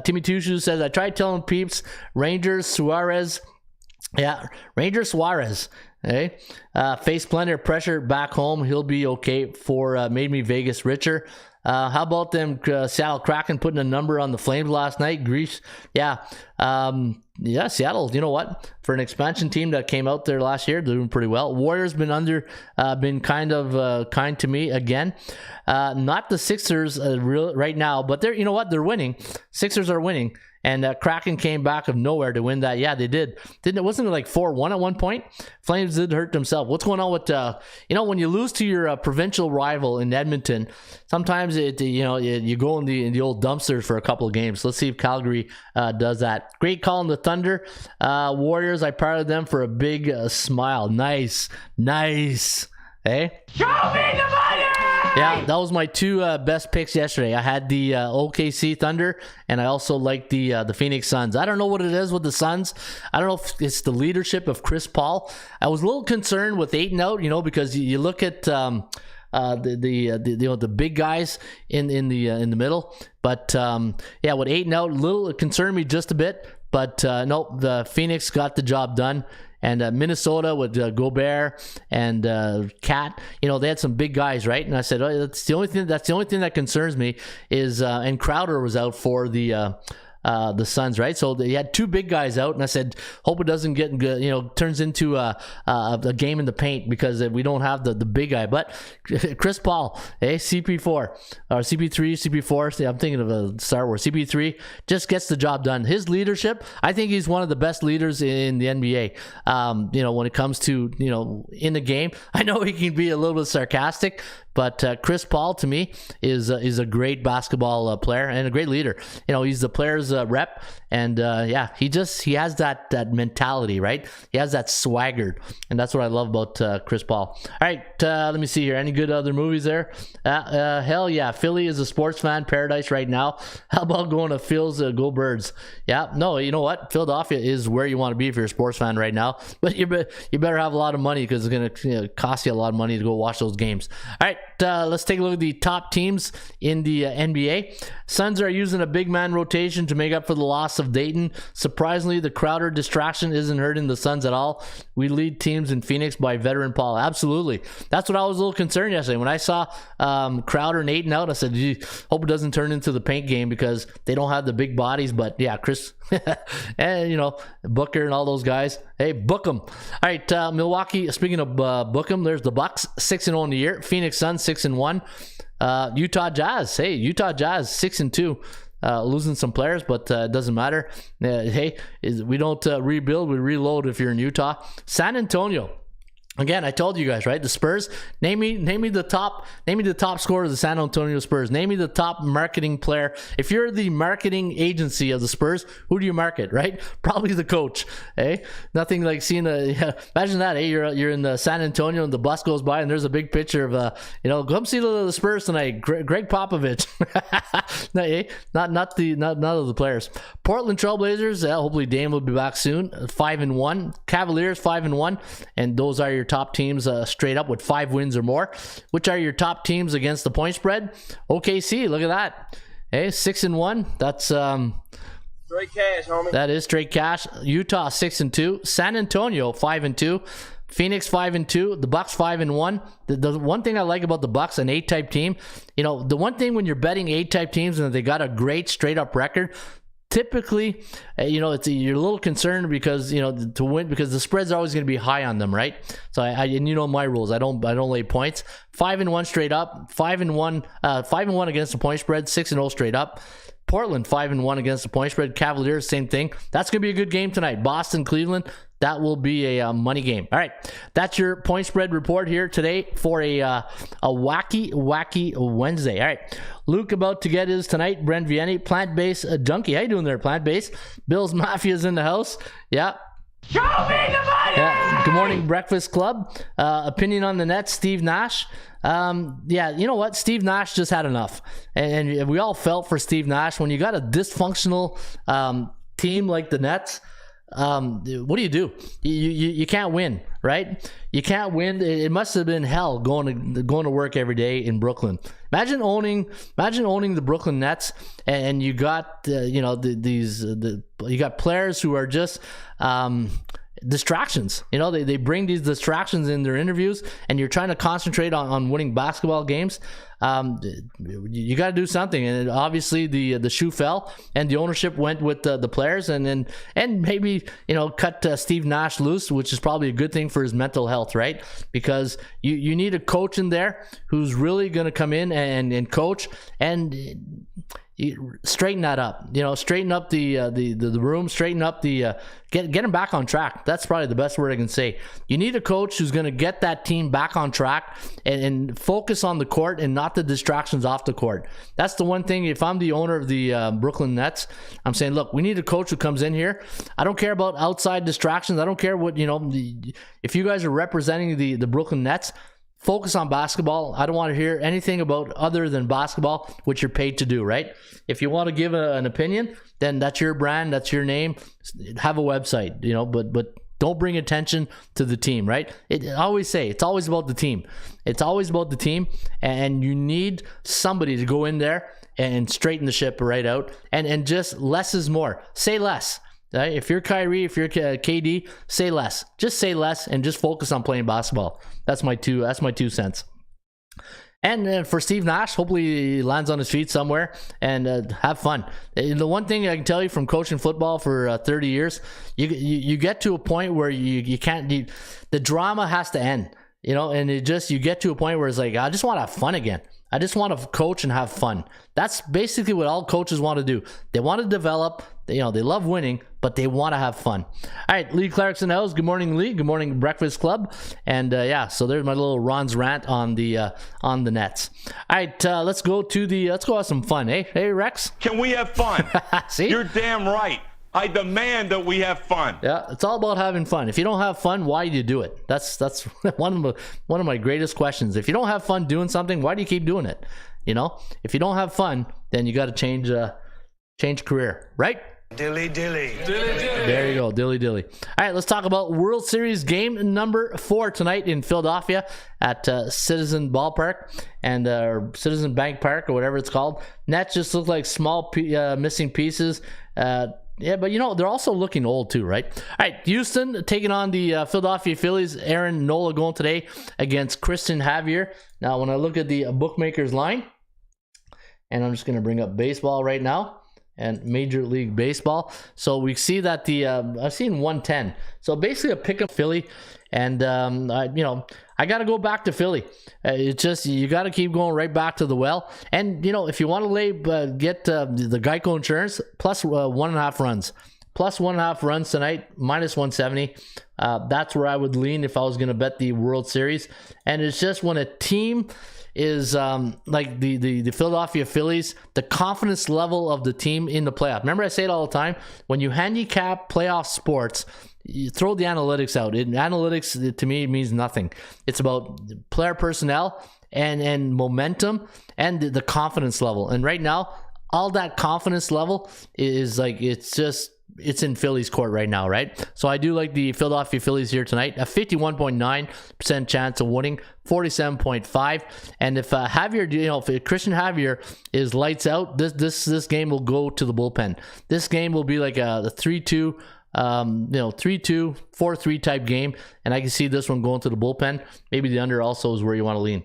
Timmy Tushu says, I tried telling peeps, Rangers, Suarez. Yeah, Rangers, Suarez. Hey, face plenty of pressure back home. He'll be okay for made me Vegas richer. How about them Seattle Kraken putting a number on the Flames last night? Greece, yeah. Yeah, Seattle, you know what? For an expansion team that came out there last year, they're doing pretty well. Warriors been kind to me again. Not the Sixers right now, but they're, you know what? They're winning. Sixers are winning. And Kraken came back of nowhere to win that. Yeah, they did. Wasn't it like 4-1 at one point? Flames did hurt themselves. What's going on with, you know, when you lose to your provincial rival in Edmonton, sometimes you go in the old dumpsters for a couple of games. Let's see if Calgary does that. Great call on the Thunder. Warriors, I parted them for a big smile. Nice. Hey? Show me the money! Yeah, that was my 2 best picks yesterday. I had the OKC Thunder, and I also like the Phoenix Suns. I don't know what it is with the Suns. I don't know if it's the leadership of Chris Paul. I was a little concerned with 8 and out, you know, because you look at the big guys in the middle. But yeah, with 8 and out, it concerned me just a bit. But nope, the Phoenix got the job done. And Minnesota with Gobert and Cat, you know, they had some big guys, right? And I said, oh, that's the only thing that concerns me is, and Crowder was out for the Suns, right? So they had 2 big guys out, and I said, hope it doesn't get, you know, turns into a game in the paint because we don't have the big guy. But Chris Paul, CP4 or CP3, I'm thinking of a Star Wars. CP3 just gets the job done. His leadership, I think he's one of the best leaders in the NBA. You know, when it comes to, you know, in the game, I know he can be a little bit sarcastic, but Chris Paul to me is a great basketball player and a great leader. You know, he's the player's rep, and yeah, he has that mentality, right? He has that swagger, and that's what I love about Chris Paul. All right, let me see here. Any good other movies there? Hell yeah, Philly is a sports fan paradise right now. How about going to Phil's Go Birds? Yeah, no, you know what? Philadelphia is where you want to be if you're a sports fan right now, but you better have a lot of money because it's going to cost you a lot of money to go watch those games. All right. Let's take a look at the top teams in the NBA. Suns are using a big man rotation to make up for the loss of Dayton. Surprisingly, the Crowder distraction isn't hurting the Suns at all. We lead teams in Phoenix by veteran Paul. Absolutely. That's what I was a little concerned yesterday. When I saw Crowder and Ayton out, I said, hope it doesn't turn into the paint game because they don't have the big bodies. But yeah, Chris and, you know, Booker and all those guys, Hey, book them. All right, Milwaukee. Speaking of book them, there's the Bucks 6-0 in the year. Phoenix Suns 6-1. Utah Jazz. Hey, Utah Jazz 6-2. Losing some players, but it doesn't matter. Hey, we don't rebuild, we reload if you're in Utah. San Antonio. Again, I told you guys, right? The Spurs. Name me the top scorer of the San Antonio Spurs. Name me the top marketing player. If you're the marketing agency of the Spurs, who do you market, right? Probably the coach. Hey, nothing like seeing imagine that. Hey, you're in the San Antonio and the bus goes by and there's a big picture of come see the Spurs tonight. Greg Popovich. No, hey, not of the players. Portland Trailblazers. Hopefully Dame will be back soon. 5-1. Cavaliers 5-1, and those are your top teams straight up with 5 wins or more. Which are your top teams against the point spread? OKC, look at that. Hey, 6-1. That's straight cash, homie. That is straight cash. Utah 6-2. San Antonio 5-2. Phoenix 5-2. The Bucks 5-1. The one thing I like about the Bucks, an A-type team, the one thing when you're betting A-type teams and they got a great straight up record, typically, you're a little concerned because to win, because the spreads are always going to be high on them, right? So and my rules, I don't lay points. 5-1 straight up, 5-1 against the point spread, 6-0 straight up. Portland 5-1 against the point spread. Cavaliers, same thing. That's going to be a good game tonight. Boston, Cleveland. That will be a money game. All right, that's your point spread report here today for a wacky Wednesday. All right, Luke about to get his tonight. Brent Vianney, plant-based junkie. How you doing there, plant-based? Bill's Mafia's in the house. Yeah. Show me the money! Yeah. Good morning, Breakfast Club. Opinion on the Nets, Steve Nash. Yeah, you know what? Steve Nash just had enough. And we all felt for Steve Nash. When you got a dysfunctional team like the Nets, what do? You can't win, right? You can't win. It must have been hell going to work every day in Brooklyn. Imagine owning the Brooklyn Nets, and you got you got players who are just distractions. They bring these distractions in their interviews, and you're trying to concentrate on winning basketball games. You got to do something, and obviously the shoe fell, and the ownership went with the players, and maybe cut Steve Nash loose, which is probably a good thing for his mental health, right? Because you need a coach in there who's really going to come in and coach and straighten that up. Straighten up the room, straighten up get him back on track. That's probably the best word I can say. You need a coach who's going to get that team back on track and focus on the court and not the distractions off the court. That's the one thing. If I'm the owner of the Brooklyn Nets, I'm saying, look, we need a coach who comes in here. I don't care about outside distractions. I don't care what, if you guys are representing the Brooklyn Nets, focus on basketball. I don't want to hear anything about other than basketball, which you're paid to do, right? If you want to give an opinion, then that's your brand, that's your name. Have a website, but don't bring attention to the team, right? I always say it's always about the team. It's always about the team, and you need somebody to go in there and straighten the ship right out. And just less is more. Say less. Right? If you're Kyrie, if you're KD, say less. Just say less and just focus on playing basketball. That's my 2 cents. And for Steve Nash, hopefully he lands on his feet somewhere and have fun. The one thing I can tell you from coaching football for 30 years, you get to a point where you can't. The drama has to end, and you get to a point where it's like, I just want to have fun again. I just want to coach and have fun. That's basically what all coaches want to do. They want to develop. They love winning, but they want to have fun. All right, Lee Clarkson house. Good morning, Lee. Good morning, Breakfast Club. And so there's my little Ron's rant on the Nets. All right, let's go have some fun, eh? Hey, Rex. Can we have fun? See, you're damn right. I demand that we have fun. Yeah, it's all about having fun. If you don't have fun, why do you do it? That's one of my greatest questions. If you don't have fun doing something, why do you keep doing it? If you don't have fun, then you got to change career, right? Dilly dilly. There you go, dilly dilly. All right, let's talk about World Series game number 4 tonight in Philadelphia at Citizen Ballpark and Citizen Bank Park or whatever it's called. Nets just look like small missing pieces. Yeah, but they're also looking old too, right? All right, Houston taking on the Philadelphia Phillies. Aaron Nola going today against Christian Javier. Now, when I look at the bookmakers line, and I'm just going to bring up baseball right now. and Major League Baseball. So we see that the I've seen 110. So basically a pick up Philly, and I got to go back to Philly. It's just you got to keep going right back to the well. And if you want to lay, get the Geico insurance plus 1.5 runs. Plus 1.5 runs tonight, minus 170. That's where I would lean if I was going to bet the World Series. And it's just when a team is like the Philadelphia Phillies, the confidence level of the team in the playoff. Remember, I say it all the time. When you handicap playoff sports, you throw the analytics out. Analytics, to me, means nothing. It's about player personnel and momentum and the confidence level. And right now, all that confidence level is like, it's in Philly's court right now, right? So I do like the Philadelphia Phillies here tonight. A 51.9% chance of winning, 47.5. And if Javier, if Christian Javier is lights out, this game will go to the bullpen. This game will be like a 3-2, 3-2, 4-3 type game. And I can see this one going to the bullpen. Maybe the under also is where you want to lean.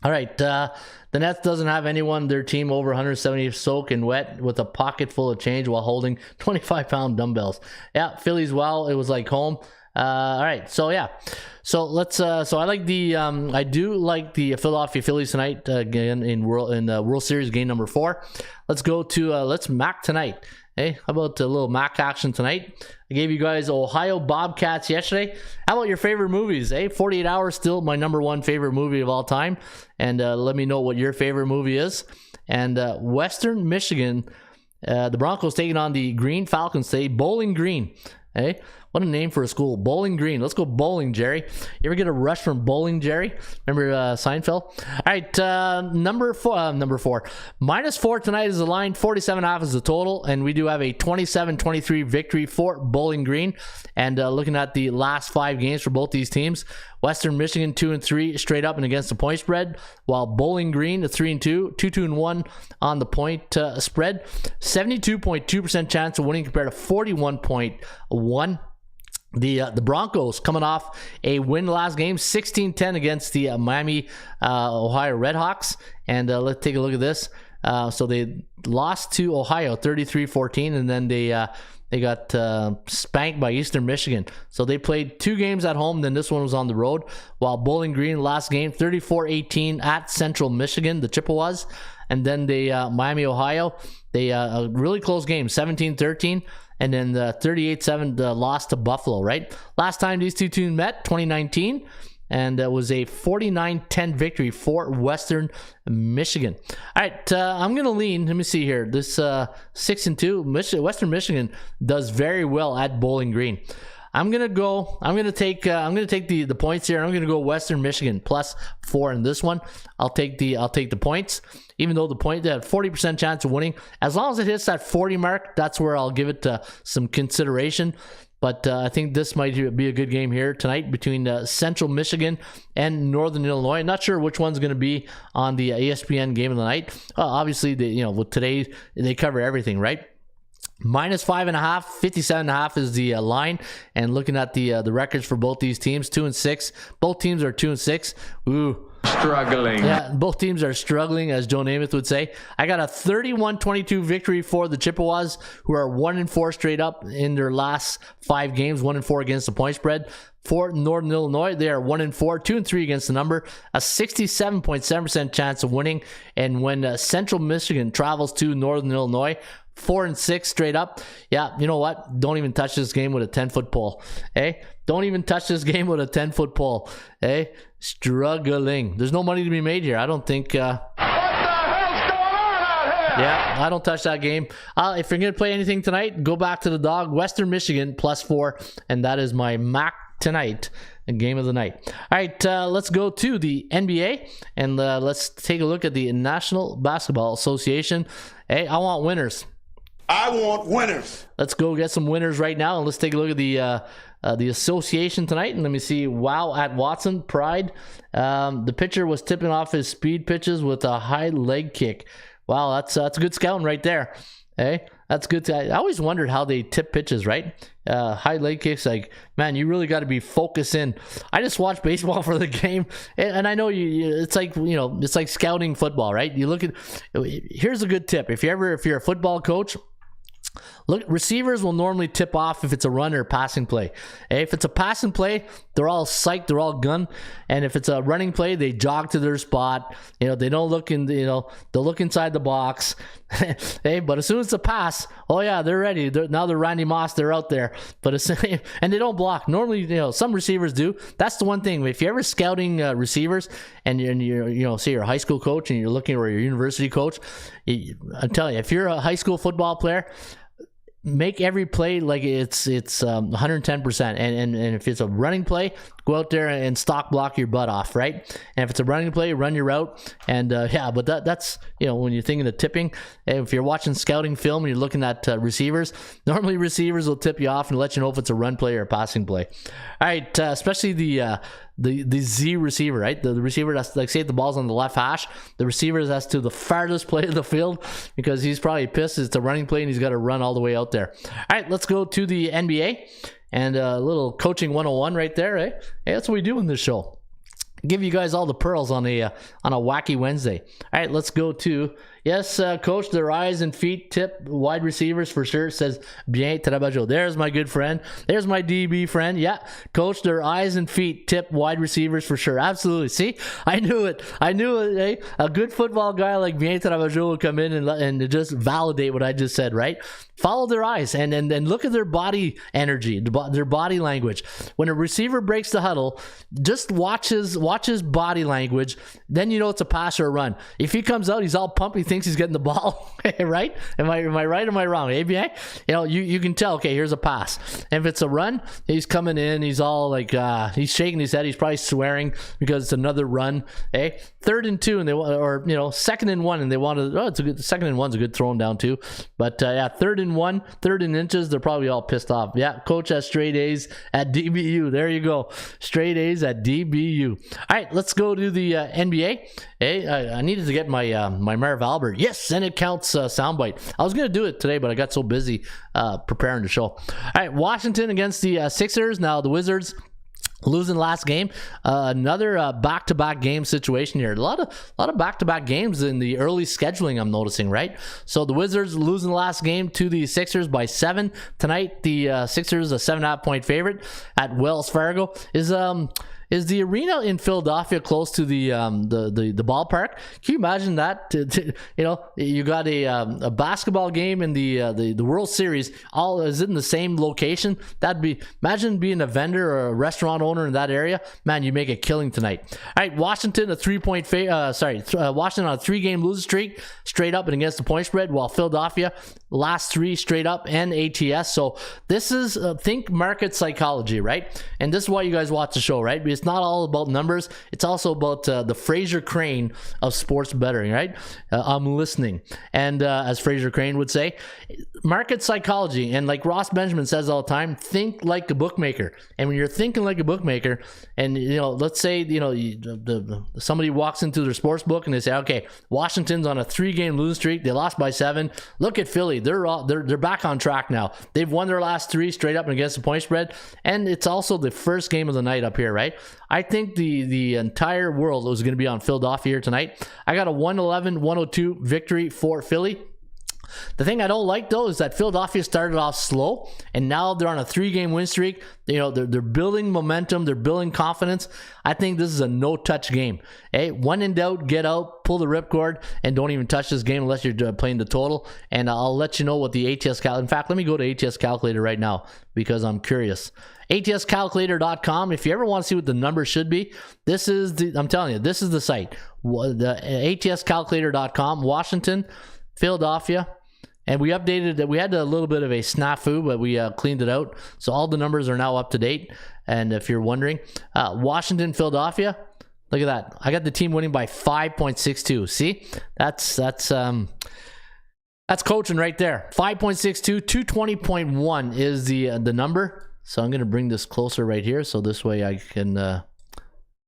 All right, the Nets doesn't have anyone, their team over 170 soak and wet with a pocket full of change while holding 25-pound dumbbells. Yeah, Phillies, well, it was like home. All right, so yeah. So let's so I like the I do like the Philadelphia Phillies tonight again in World Series game number 4. Let's go to let's Mac tonight. Hey, how about a little Mac action tonight? I gave you guys Ohio Bobcats yesterday. How about your favorite movies? Hey, 48 Hours, still my #1 favorite movie of all time. And let me know what your favorite movie is. And Western Michigan, the Broncos taking on the Green Falcons today. Bowling Green. Hey, what a name for a school. Bowling Green. Let's go bowling, Jerry. You ever get a rush from bowling, Jerry? Remember Seinfeld? All right, number four. -4 tonight is the line. 47.5 is the total. And we do have a 27-23 victory for Bowling Green. And looking at the last 5 games for both these teams, Western Michigan 2-3 straight up and against the point spread, while Bowling Green 3-2, 2-1 on the point spread. 72.2% chance of winning compared to 41.1. The Broncos coming off a win last game, 16-10 against the Miami Ohio Redhawks. And let's take a look at this. So they lost to Ohio 33-14, and then they got spanked by Eastern Michigan. So they played 2 games at home, then this one was on the road. While Bowling Green last game 34-18 at Central Michigan, the Chippewas. And then Miami Ohio, they a really close game, 17-13. And then the 38-7 loss to Buffalo, right? Last time these two teams met, 2019, and it was a 49-10 victory for Western Michigan. All right, I'm going to lean. Let me see here. This 6-2, Western Michigan does very well at Bowling Green. I'm going to take the points here. I'm going to go Western Michigan +4 in this one. I'll take the points. Even though they have 40% chance of winning, as long as it hits that 40 mark, that's where I'll give it some consideration. But I think this might be a good game here tonight between Central Michigan and Northern Illinois. I'm not sure which one's going to be on the ESPN game of the night. Obviously, with today they cover everything, right? -5.5, 57.5 is the line. And looking at the records for both these teams, 2-6. Both teams are 2-6. Ooh. Struggling. Yeah, both teams are struggling, as Joe Namath would say. I got a 31-22 victory for the Chippewas, who are 1-4 straight up in their last 5 games, 1-4 against the point spread. For Northern Illinois, they are 1-4, 2-3 against the number, a 67.7% chance of winning. And when Central Michigan travels to Northern Illinois, 4-6 straight up. Yeah, you know what? Don't even touch this game with a 10-foot pole. Hey, don't even touch this game with a 10-foot pole. Hey, struggling. There's no money to be made here. I don't think. What the hell's going on out here? Yeah, I don't touch that game. If you're gonna play anything tonight, go back to the dog. Western Michigan +4, and that is my Mac tonight. And game of the night. All right, let's go to the NBA and let's take a look at the National Basketball Association. Hey, I want winners. I want winners. Let's go get some winners right now, and let's take a look at the association tonight. And let me see. Wow at Watson, Pride. The pitcher was tipping off his speed pitches with a high leg kick. Wow, that's good scouting right there. Hey, That's good. I always wondered how they tip pitches, right? High leg kicks, like, man, you really got to be focused in. I just watch baseball for the game, and I know it's like, it's like scouting football, right? You look at, here's a good tip. If you're a football coach, look, receivers will normally tip off if it's a run or passing play. If it's a passing play, they're all psyched, they're all gun. And if it's a running play, they jog to their spot. They don't look in, they'll look inside the box. But as soon as it's a pass, oh yeah, they're ready. Now they're Randy Moss, they're out there. But and they don't block. Normally, some receivers do. That's the one thing. If you're ever scouting receivers, and you're say you're a high school coach and you're looking, or you're a university coach, I'm telling you, if you're a high school football player, make every play like it's 110%. And if it's a running play, go out there and stock block your butt off, right? And if it's a running play, run your route. And but that's when you're thinking of tipping, if you're watching scouting film and you're looking at receivers, normally receivers will tip you off and let you know if it's a run play or a passing play. All right, especially the Z receiver, right? The receiver that's, like, say if the ball's on the left hash, the receiver that's to the farthest play of the field, because he's probably pissed it's a running play and he's got to run all the way out there. All right, let's go to the NBA and a little coaching 101 right there, eh? Hey, that's what we do in this show. Give you guys all the pearls on a wacky Wednesday. All right, let's go to, yes, coach, their eyes and feet tip wide receivers for sure, says bien trabajo. There's my good friend. There's my DB friend. Yeah, coach, their eyes and feet tip wide receivers for sure. Absolutely. See, I knew it. Eh? A good football guy like bien trabajo will come in and just validate what I just said, right? Follow their eyes and look at their body energy, their body language. When a receiver breaks the huddle, just watch his body language. Then it's a pass or a run. If he comes out, he's all pumped. He thinks he's getting the ball, right? Am I right? Am I wrong? ABA? You can tell. Okay, here's a pass. And if it's a run, he's coming in. He's all like he's shaking his head. He's probably swearing because it's another run. Okay, 3rd and 2, and they want, or 2nd and 1, and they want to. Oh, it's a good 2nd and 1's a good throwing down too. But 3rd and 1, 3rd and inches. They're probably all pissed off. Yeah, coach has straight A's at DBU. There you go, straight A's at DBU. All right, let's go to the NBA. Hey, I needed to get my my Marv Albert. Yes, and it counts soundbite. I was gonna do it today, but I got so busy preparing the show. All right, Washington against the Sixers. Now the Wizards losing last game. Another back-to-back game situation here. A lot of back-to-back games in the early scheduling, I'm noticing, right? So the Wizards losing the last game to the Sixers by 7 tonight. The Sixers a 7.5 point favorite at Wells Fargo. Is the arena in Philadelphia close to the ballpark? Can you imagine that? You got a basketball game in the World Series, all is in the same location. That'd be, imagine being a vendor or a restaurant owner in that area. Man, you make a killing tonight. All right, Washington a 3-point Washington on a 3-game losing streak, straight up and against the point spread, while Philadelphia last 3 straight up and ATS. So this is think market psychology, right? And this is why you guys watch the show, right? It's not all about numbers. It's also about the Fraser Crane of sports betting, right? I'm listening. And as Fraser Crane would say, market psychology. And like Ross Benjamin says all the time, think like a bookmaker. And when you're thinking like a bookmaker, and let's say somebody walks into their sports book and they say, okay, Washington's on a 3-game losing streak. They lost by 7. Look at Philly. They're back on track now. They've won their last 3 straight up and against the point spread. And it's also the first game of the night up here, right? I think the entire world was going to be on Philadelphia here tonight. I got a 111-102 victory for Philly. The thing I don't like, though, is that Philadelphia started off slow, and now they're on a 3-game win streak. They're building momentum. They're building confidence. I think this is a no-touch game. Hey, when in doubt, get out, pull the ripcord, and don't even touch this game unless you're playing the total. And I'll let you know what the ATS calculator. In fact, let me go to ATS calculator right now because I'm curious. ATScalculator.com. If you ever want to see what the number should be, I'm telling you, this is the site. The ATScalculator.com. Washington, Philadelphia. And we updated it. We had a little bit of a snafu, but we cleaned it out. So all the numbers are now up to date. And if you're wondering, Washington, Philadelphia, look at that. I got the team winning by 5.62. See, that's coaching right there. 5.62, 220.1 is the number. So I'm going to bring this closer right here. So this way I can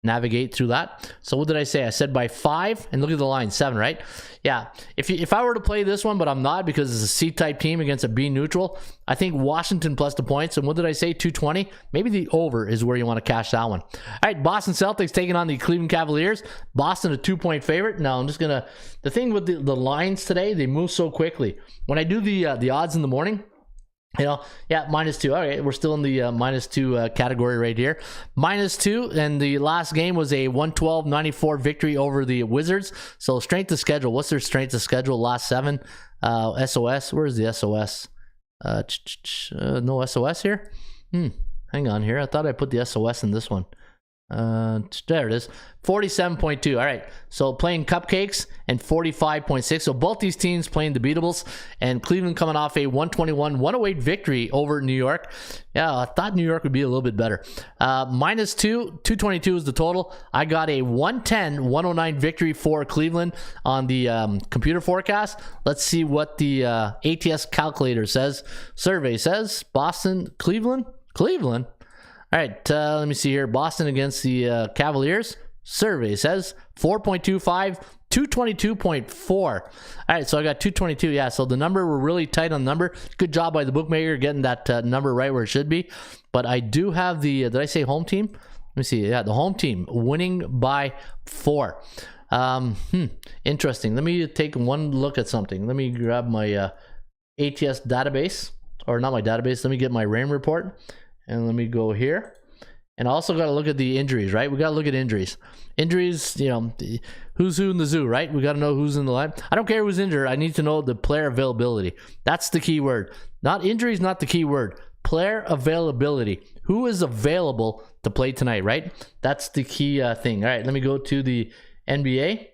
navigate through that. So what did I say? I said by 5, and look at the line, 7, right? Yeah, if I were to play this one, but I'm not because it's a C-type team against a B neutral, I think Washington plus the points. And what did I say? 220? Maybe the over is where you want to cash that one. All right, Boston Celtics taking on the Cleveland Cavaliers. Boston a 2-point favorite. Now I'm just gonna, the thing with the lines today, they move so quickly. When I do the odds in the morning, you know, yeah, -2. All right, we're still in the -2 category right here. -2, and the last game was a 112-94 victory over the Wizards. So strength of schedule. What's their strength of schedule? Last 7. SOS. Where's the SOS? No SOS here? Hang on here. I thought I put the SOS in this one. There it is. 47.2. All right, so playing cupcakes and 45.6. So both these teams playing the beatables, and Cleveland coming off a 121-108 victory over New York. Yeah, I thought New York would be a little bit better. -2, 222 is the total. I got a 110-109 victory for Cleveland on the computer forecast. Let's see what the ATS calculator says. Survey says Boston, Cleveland. All right, let me see here. Boston against the Cavaliers. Survey says 4.25, 222.4. All right, so I got 222. Yeah, so the number, we're really tight on the number. Good job by the bookmaker getting that number right where it should be. But I do have the, did I say home team? Let me see. Yeah, the home team winning by 4. Interesting. Let me take one look at something. Let me grab my ATS database, or not my database. Let me get my Raymond report. And let me go here. And I also got to look at the injuries, right? We got to look at injuries. Injuries, you know, who's who in the zoo, right? We got to know who's in the line. I don't care who's injured. I need to know the player availability. That's the key word. Not injuries, not the key word. Player availability. Who is available to play tonight, right? That's the key thing. All right, let me go to the NBA.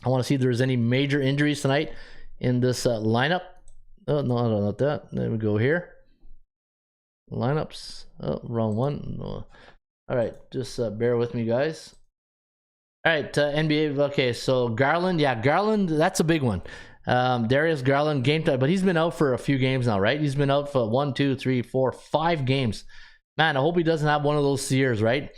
I want to see if there's any major injuries tonight in this lineup. Oh, no, not that. Let me go here. Lineups. Oh, wrong one. No. All right, just bear with me, guys. All right, NBA. Okay, so Garland. Yeah, Garland, that's a big one. Darius Garland, game time, but he's been out for a few games now, right? He's been out for 1, 2, 3, 4, 5 games. Man, I hope he doesn't have one of those years, right?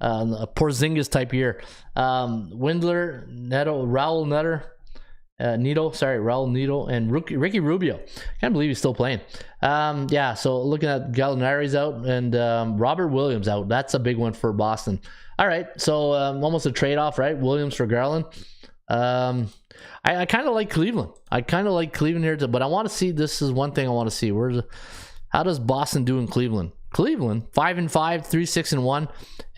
A Porzingis type year. Windler, Neto, Raul Neto, Raul Neto, and Ricky Rubio. Can't believe he's still playing. Yeah, so looking at Gallinari's out, and Robert Williams out. That's a big one for Boston. All right, so almost a trade-off, right? Williams for Garland. I kind of like Cleveland. Here, but I want to see, this is one thing I want to see. How does Boston do in Cleveland? Cleveland 5-5, 3-6-1,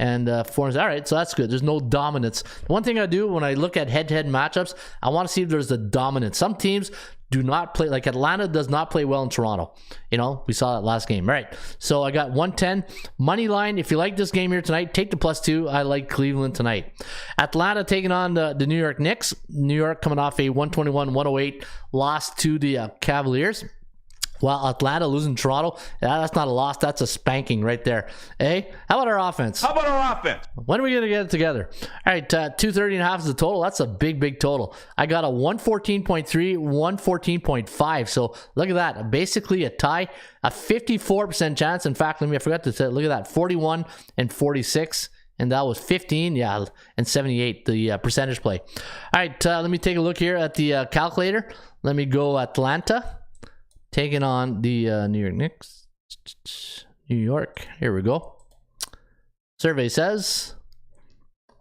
and 4. All right, so that's good. There's no dominance. The one thing I do when I look at head-to-head matchups, I want to see if there's a dominance. Some teams do not play, like Atlanta does not play well in Toronto. You know, we saw that last game. All right, so I got 110 money line. If you like this game here tonight, take the +2. I like Cleveland tonight. Atlanta taking on the New York Knicks. New York coming off a 121-108 loss to the Cavaliers. While Atlanta losing Toronto, that's not a loss. That's a spanking right there. Hey, how about our offense? When are we going to get it together? All right, 230.5 is the total. That's a big total. I got a 114.3, 114.5. So look at that. Basically a tie, a 54% chance. In fact, I forgot to say, look at that, 41 and 46. And that was 15, yeah, and 78, the percentage play. All right, let me take a look here at the calculator. Let me go Atlanta. Taking on the New York Knicks. New York. Here we go. Survey says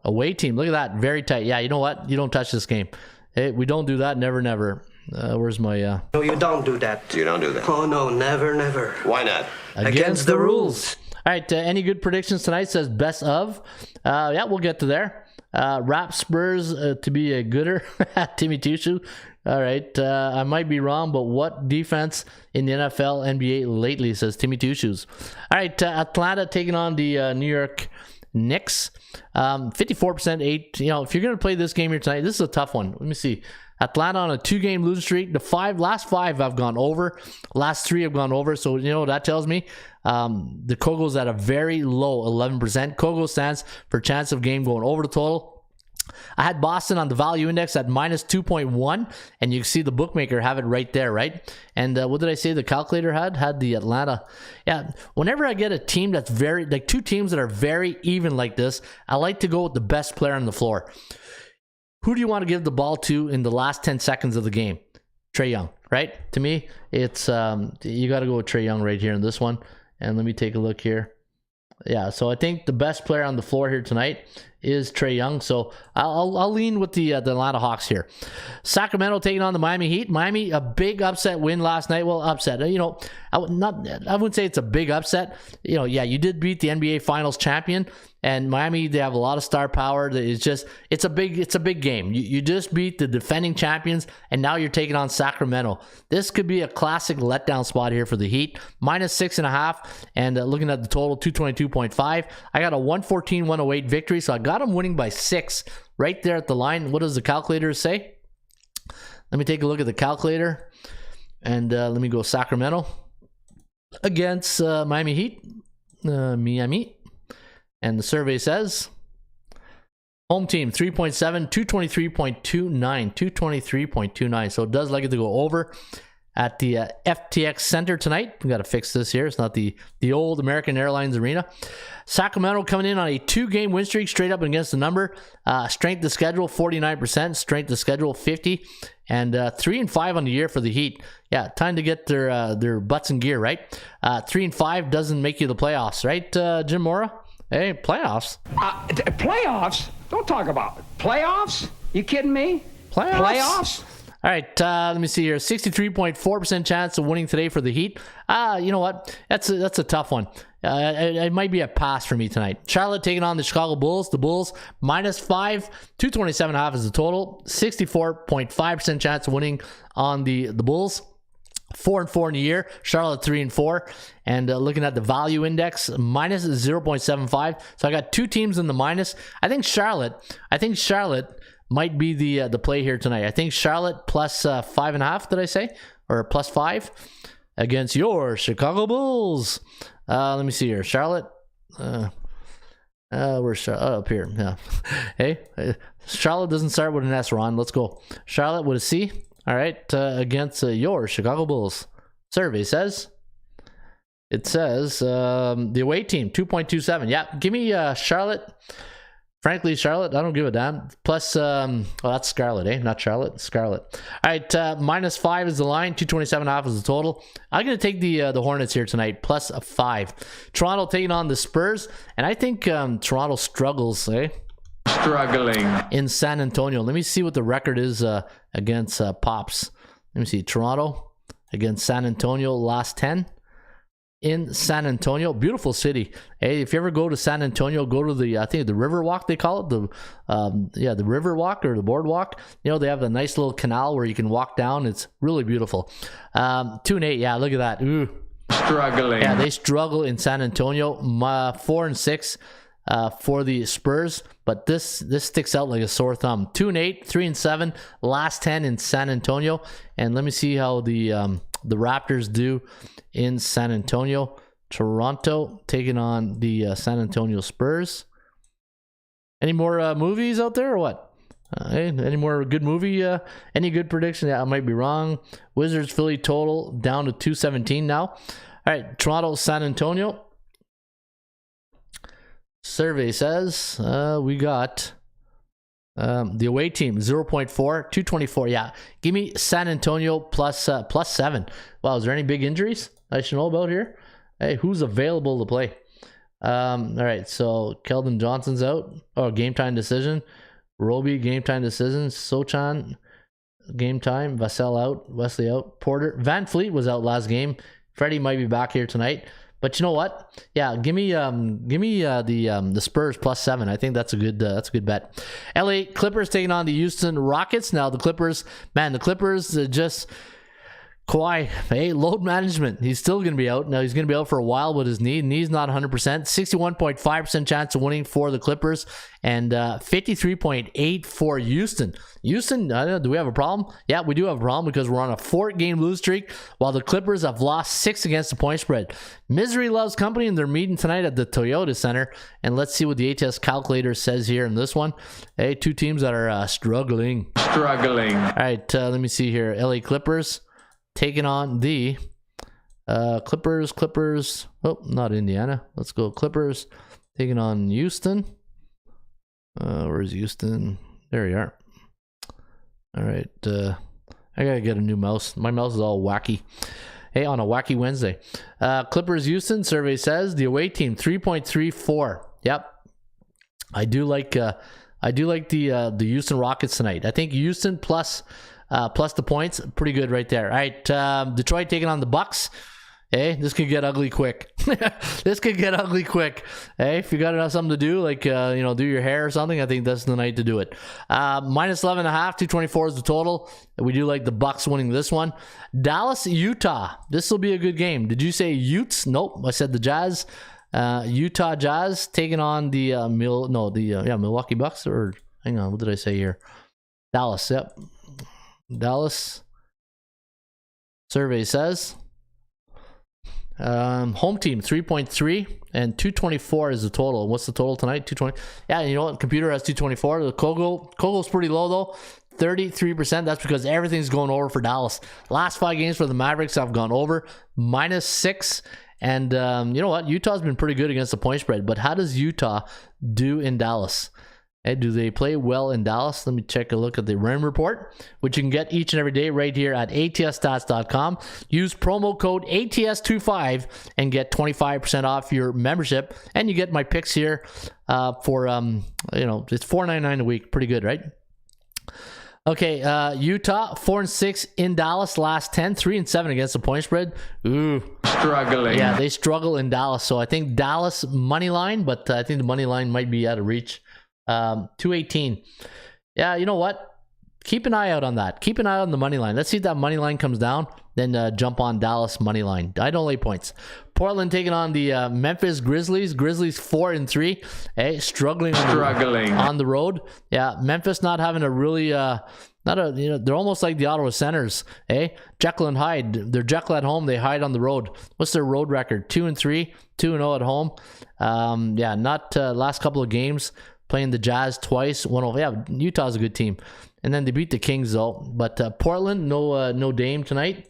away team. Look at that. Very tight. Yeah, you know what? You don't touch this game. Hey, we don't do that. Never. Where's my... No, you don't do that. You don't do that. Oh, no. Never. Why not? Against the rules. All right. Any good predictions tonight? Says best of. Yeah, we'll get to there. Rap Spurs to be a gooder. Timmy Tushu. All right, I might be wrong, but what defense in the NFL, NBA lately, says Timmy Two Shoes. All right, Atlanta taking on the New York Knicks. 54%, 8. You know, if you're going to play this game here tonight, this is a tough one. Let me see. Atlanta on a 2-game losing streak. The last 5 have gone over. Last 3 have gone over. So, you know what that tells me? The Kogo's at a very low 11%. Kogo stands for chance of game going over the total. I had Boston on the value index at minus 2.1, and you can see the bookmaker have it right there, right? And what did I say the calculator had the Atlanta? Yeah, whenever I get a team that's very, like two teams that are very even like this, I like to go with the best player on the floor. Who do you want to give the ball to in the last 10 seconds of the game? Trae Young, right? To me, it's you got to go with Trae Young right here in this one. And let me take a look here. Yeah, so I think the best player on the floor here tonight is Trae Young. So I'll lean with the Atlanta Hawks here. Sacramento taking on the Miami Heat. Miami, a big upset win last night. Well, upset. You know, I wouldn't say it's a big upset. You know, yeah, you did beat the NBA Finals champion. And Miami, they have a lot of star power. It's a big game. You just beat the defending champions, and now you're taking on Sacramento. This could be a classic letdown spot here for the Heat. Minus 6.5, and looking at the total, 222.5. I got a 114-108 victory, so I got them winning by 6 right there at the line. What does the calculator say? Let me take a look at the calculator, and let me go Sacramento against Miami Heat. Miami. And the survey says home team 3.7, 223.29, 223.29. So it does like it to go over at the FTX Center tonight. We got to fix this here. It's not the old American Airlines Arena. Sacramento coming in on a 2-game win streak straight up against the number. Strength of schedule 49%, strength of schedule 50, and 3-5 on the year for the Heat. Yeah, time to get their butts in gear, right? 3-5 doesn't make you the playoffs, right, Jim Mora? Hey, playoffs. Playoffs? Don't talk about it. Playoffs? You kidding me? Playoffs? All right, let me see here. 63.4% chance of winning today for the Heat. You know what? That's a tough one. It might be a pass for me tonight. Charlotte taking on the Chicago Bulls. The Bulls -5, 227.5 is the total. 64.5% chance of winning on the Bulls. 4-4 in the year. Charlotte 3-4, and looking at the value index, minus 0.75. So I got two teams in the minus. I think Charlotte might be the play here tonight. I think Charlotte plus 5.5. Did I say, or plus 5 against your Chicago Bulls? Let me see here. Charlotte. Where's Charlotte? Oh, up here. Yeah. Hey, Charlotte doesn't start with an S, Ron. Let's go. Charlotte with a C. All right, against your Chicago Bulls. Survey says, it says the away team, 2.27. Yeah, give me Charlotte. Frankly, Charlotte, I don't give a damn. Plus, well, that's Scarlet, eh? Not Charlotte, Scarlet. All right, -5 is the line, 227.5 is the total. I'm going to take the Hornets here tonight, plus a 5. Toronto taking on the Spurs, and I think Toronto struggles, eh? Struggling in San Antonio. Let me see what the record is against Pops. Let me see. Toronto against San Antonio, last 10 in San Antonio. Beautiful city. Hey, if you ever go to San Antonio, go to the, I think the River Walk, they call it, the River Walk or the Boardwalk. You know, they have a nice little canal where you can walk down. It's really beautiful. 2-8. Yeah, look at that. Ooh. Struggling. Yeah, they struggle in San Antonio. 4-6 for the Spurs, but this sticks out like a sore thumb. 2-8, 3-7, last 10 in San Antonio. And let me see how the Raptors do in San Antonio. Toronto taking on the San Antonio Spurs. Any more movies out there or what? Any more good movie? Any good prediction? Yeah, I might be wrong. Wizards Philly total down to 217 now. All right, Toronto San Antonio. Survey says we got the away team 0.4, 224. Yeah, give me San Antonio plus 7. Wow, is there any big injuries I should know about here? Hey, who's available to play? All right, so Keldon Johnson's out. Oh, game time decision. Roby, game time decision. Sochan, game time. Vassell out. Wesley out. Porter. Van Fleet was out last game. Freddie might be back here tonight. But you know what? Yeah, give me the Spurs plus 7. I think that's a good bet. LA Clippers taking on the Houston Rockets. Now the Clippers just Kawhi, hey, load management. He's still going to be out. Now, he's going to be out for a while with his knee. Knee's not 100%. 61.5% chance of winning for the Clippers and 53.8% for Houston. Houston, I don't know, do we have a problem? Yeah, we do have a problem because we're on a 4-game lose streak while the Clippers have lost 6 against the point spread. Misery loves company, and they're meeting tonight at the Toyota Center. And let's see what the ATS calculator says here in this one. Hey, 2 teams that are struggling. All right, let me see here. LA Clippers taking on the Clippers. Oh, not Indiana. Let's go Clippers taking on Houston. Where's Houston? There you are. All right. I got to get a new mouse. My mouse is all wacky. Hey, on a wacky Wednesday. Clippers Houston survey says the away team 3.34. Yep. I do like the Houston Rockets tonight. I think Houston plus the points, pretty good right there. All right, Detroit taking on the Bucks. Hey, this could get ugly quick. This could get ugly quick. Hey, if you got something to do, like do your hair or something, I think that's the night to do it. Minus 11.5, 224 is the total. We do like the Bucks winning this one. Dallas, Utah. This will be a good game. Did you say Utes? Nope, I said the Jazz. Utah Jazz taking on the Milwaukee Bucks. Or hang on, what did I say here? Dallas. Yep. Dallas survey says home team 3.3 and 224 is the total. What's the total tonight? 220. Yeah, you know what? Computer has 224. The Kogo's pretty low though. 33%. That's because everything's going over for Dallas. Last 5 games for the Mavericks have gone over. -6. And you know what? Utah's been pretty good against the point spread. But how does Utah do in Dallas? Hey, do they play well in Dallas? Let me check a look at the Raymond report, which you can get each and every day right here at atsstats.com. Use promo code ATS25 and get 25% off your membership. And you get my picks here for it's $4.99 a week. Pretty good, right? Okay, Utah 4-6 in Dallas, last 10, 3-7 against the point spread. Ooh, struggling. Yeah, they struggle in Dallas. So I think Dallas money line, but I think the money line might be out of reach. 218. Yeah, you know what? Keep an eye out on that. Keep an eye on the money line. Let's see if that money line comes down. Then jump on Dallas money line. I don't lay points. Portland taking on the Memphis Grizzlies. Grizzlies 4-3. Hey, struggling on the road. Yeah, Memphis not having a really they're almost like the Ottawa Senators. Hey, Jekyll and Hyde. They're Jekyll at home. They hide on the road. What's their road record? 2-3, 2-0 at home. Not last couple of games. Playing the Jazz twice. Utah's a good team. And then they beat the Kings though. But Portland, no Dame tonight.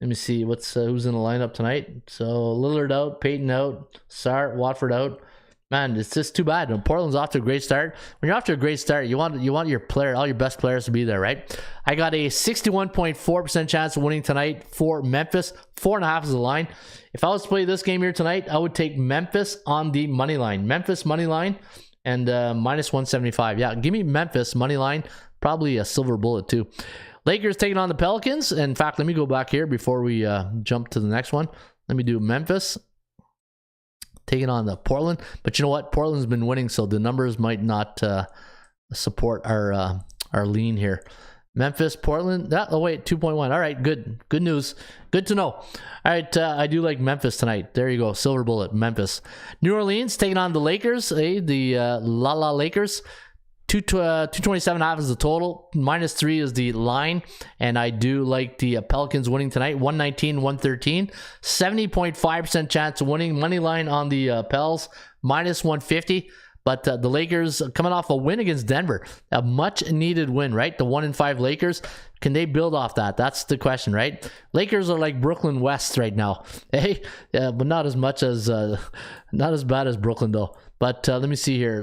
Let me see who's in the lineup tonight. So Lillard out, Payton out, Sart, Watford out. Man, it's just too bad. Portland's off to a great start. When you're off to a great start, you want your player, all your best players to be there, right? I got a 61.4% chance of winning tonight for Memphis. 4.5 is the line. If I was to play this game here tonight, I would take Memphis on the money line. Memphis money line. And minus 175. Yeah, give me Memphis money line. Probably a silver bullet too. Lakers taking on the Pelicans. In fact, let me go back here before we jump to the next one. Let me do Memphis taking on the Portland. But you know what? Portland's been winning, so the numbers might not support our lean here. Memphis, Portland. 2.1. All right, good news. Good to know. All right, I do like Memphis tonight. There you go, silver bullet, Memphis. New Orleans taking on the Lakers. The La Lakers. 227.5 is the total. -3 is the line. And I do like the Pelicans winning tonight. 119, 113. 70.5% chance of winning. Money line on the Pels. -150. But the Lakers coming off a win against Denver, a much needed win, right? The 1-5 Lakers, can they build off that? That's the question, right? Lakers are like Brooklyn West right now, hey, but not as bad as Brooklyn though. But let me see here.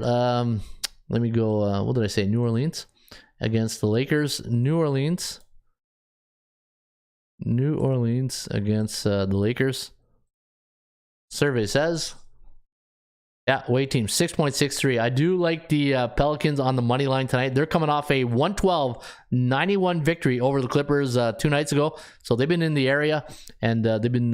Let me go. What did I say? New Orleans against the Lakers. New Orleans against the Lakers. Survey says. Yeah, away team 6.63. I do like the Pelicans on the money line tonight. They're coming off a 112-91 victory over the Clippers 2 nights ago. So they've been in the area and they've been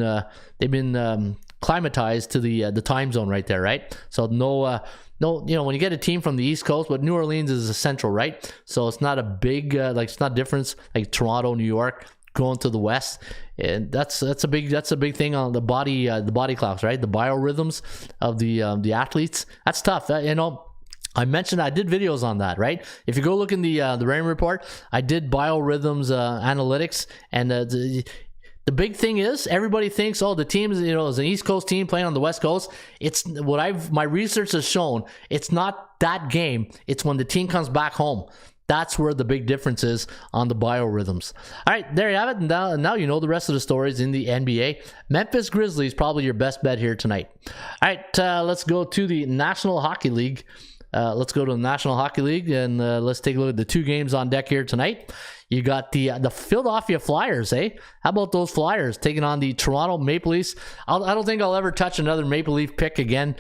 climatized to the time zone right there, right? So no, when you get a team from the East Coast, but New Orleans is central, right? So it's not a big it's not difference like Toronto, New York. going to the West, and that's a big thing on the body clocks, right? The biorhythms of the athletes. That's tough. I mentioned I did videos on that, right? If you go look in the Raymond report, I did biorhythms analytics, and the big thing is everybody thinks, the team is an East Coast team playing on the West Coast. It's my research has shown it's not that game. It's when the team comes back home. That's where the big difference is on the biorhythms. All right, there you have it. Now you know the rest of the stories in the NBA. Memphis Grizzlies probably your best bet here tonight. All right, let's go to the National Hockey League. And let's take a look at the 2 games on deck here tonight. You got the Philadelphia Flyers, eh? How about those Flyers taking on the Toronto Maple Leafs? I don't think I'll ever touch another Maple Leaf pick again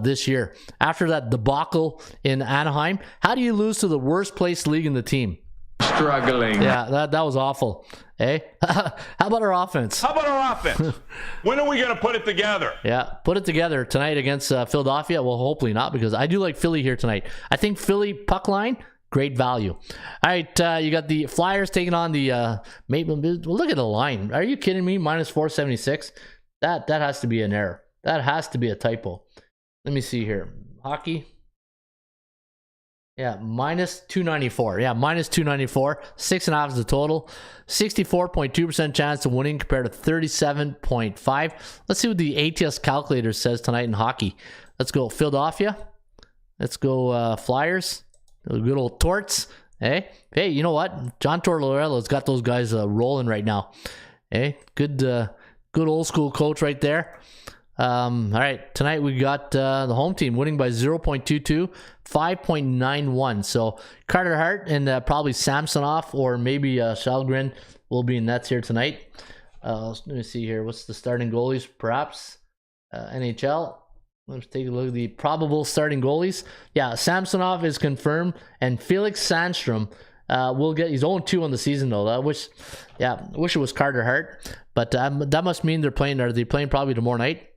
this year. After that debacle in Anaheim, how do you lose to the worst placed league in the team? Struggling. Yeah, that was awful. Eh? How about our offense? When are we going to put it together? Yeah, put it together tonight against Philadelphia. Well, hopefully not, because I do like Philly here tonight. I think Philly puck line, great value. All right, you got the Flyers taking on the Maple. Look at the line. Are you kidding me? Minus 476. That has to be an error. That has to be a typo. Let me see here. Hockey. Yeah, minus 294. Yeah, minus 294. 6.5 is the total. 64.2% chance of winning compared to 37.5. Let's see what the ATS calculator says tonight in hockey. Let's go Philadelphia. Let's go Flyers. Good old Torts. Hey, you know what? John Tortorella's got those guys rolling right now. Hey, good old school coach right there. All right, tonight we got the home team winning by 0.22, 5.91. So Carter Hart and probably Samsonov or maybe Shalgren will be in nets here tonight. Let me see here. What's the starting goalies? Perhaps NHL. Let's take a look at the probable starting goalies. Yeah, Samsonov is confirmed, and Felix Sandstrom will get his own 2 on the season though. I wish it was Carter Hart, but that must mean they're playing. Are they playing probably tomorrow night?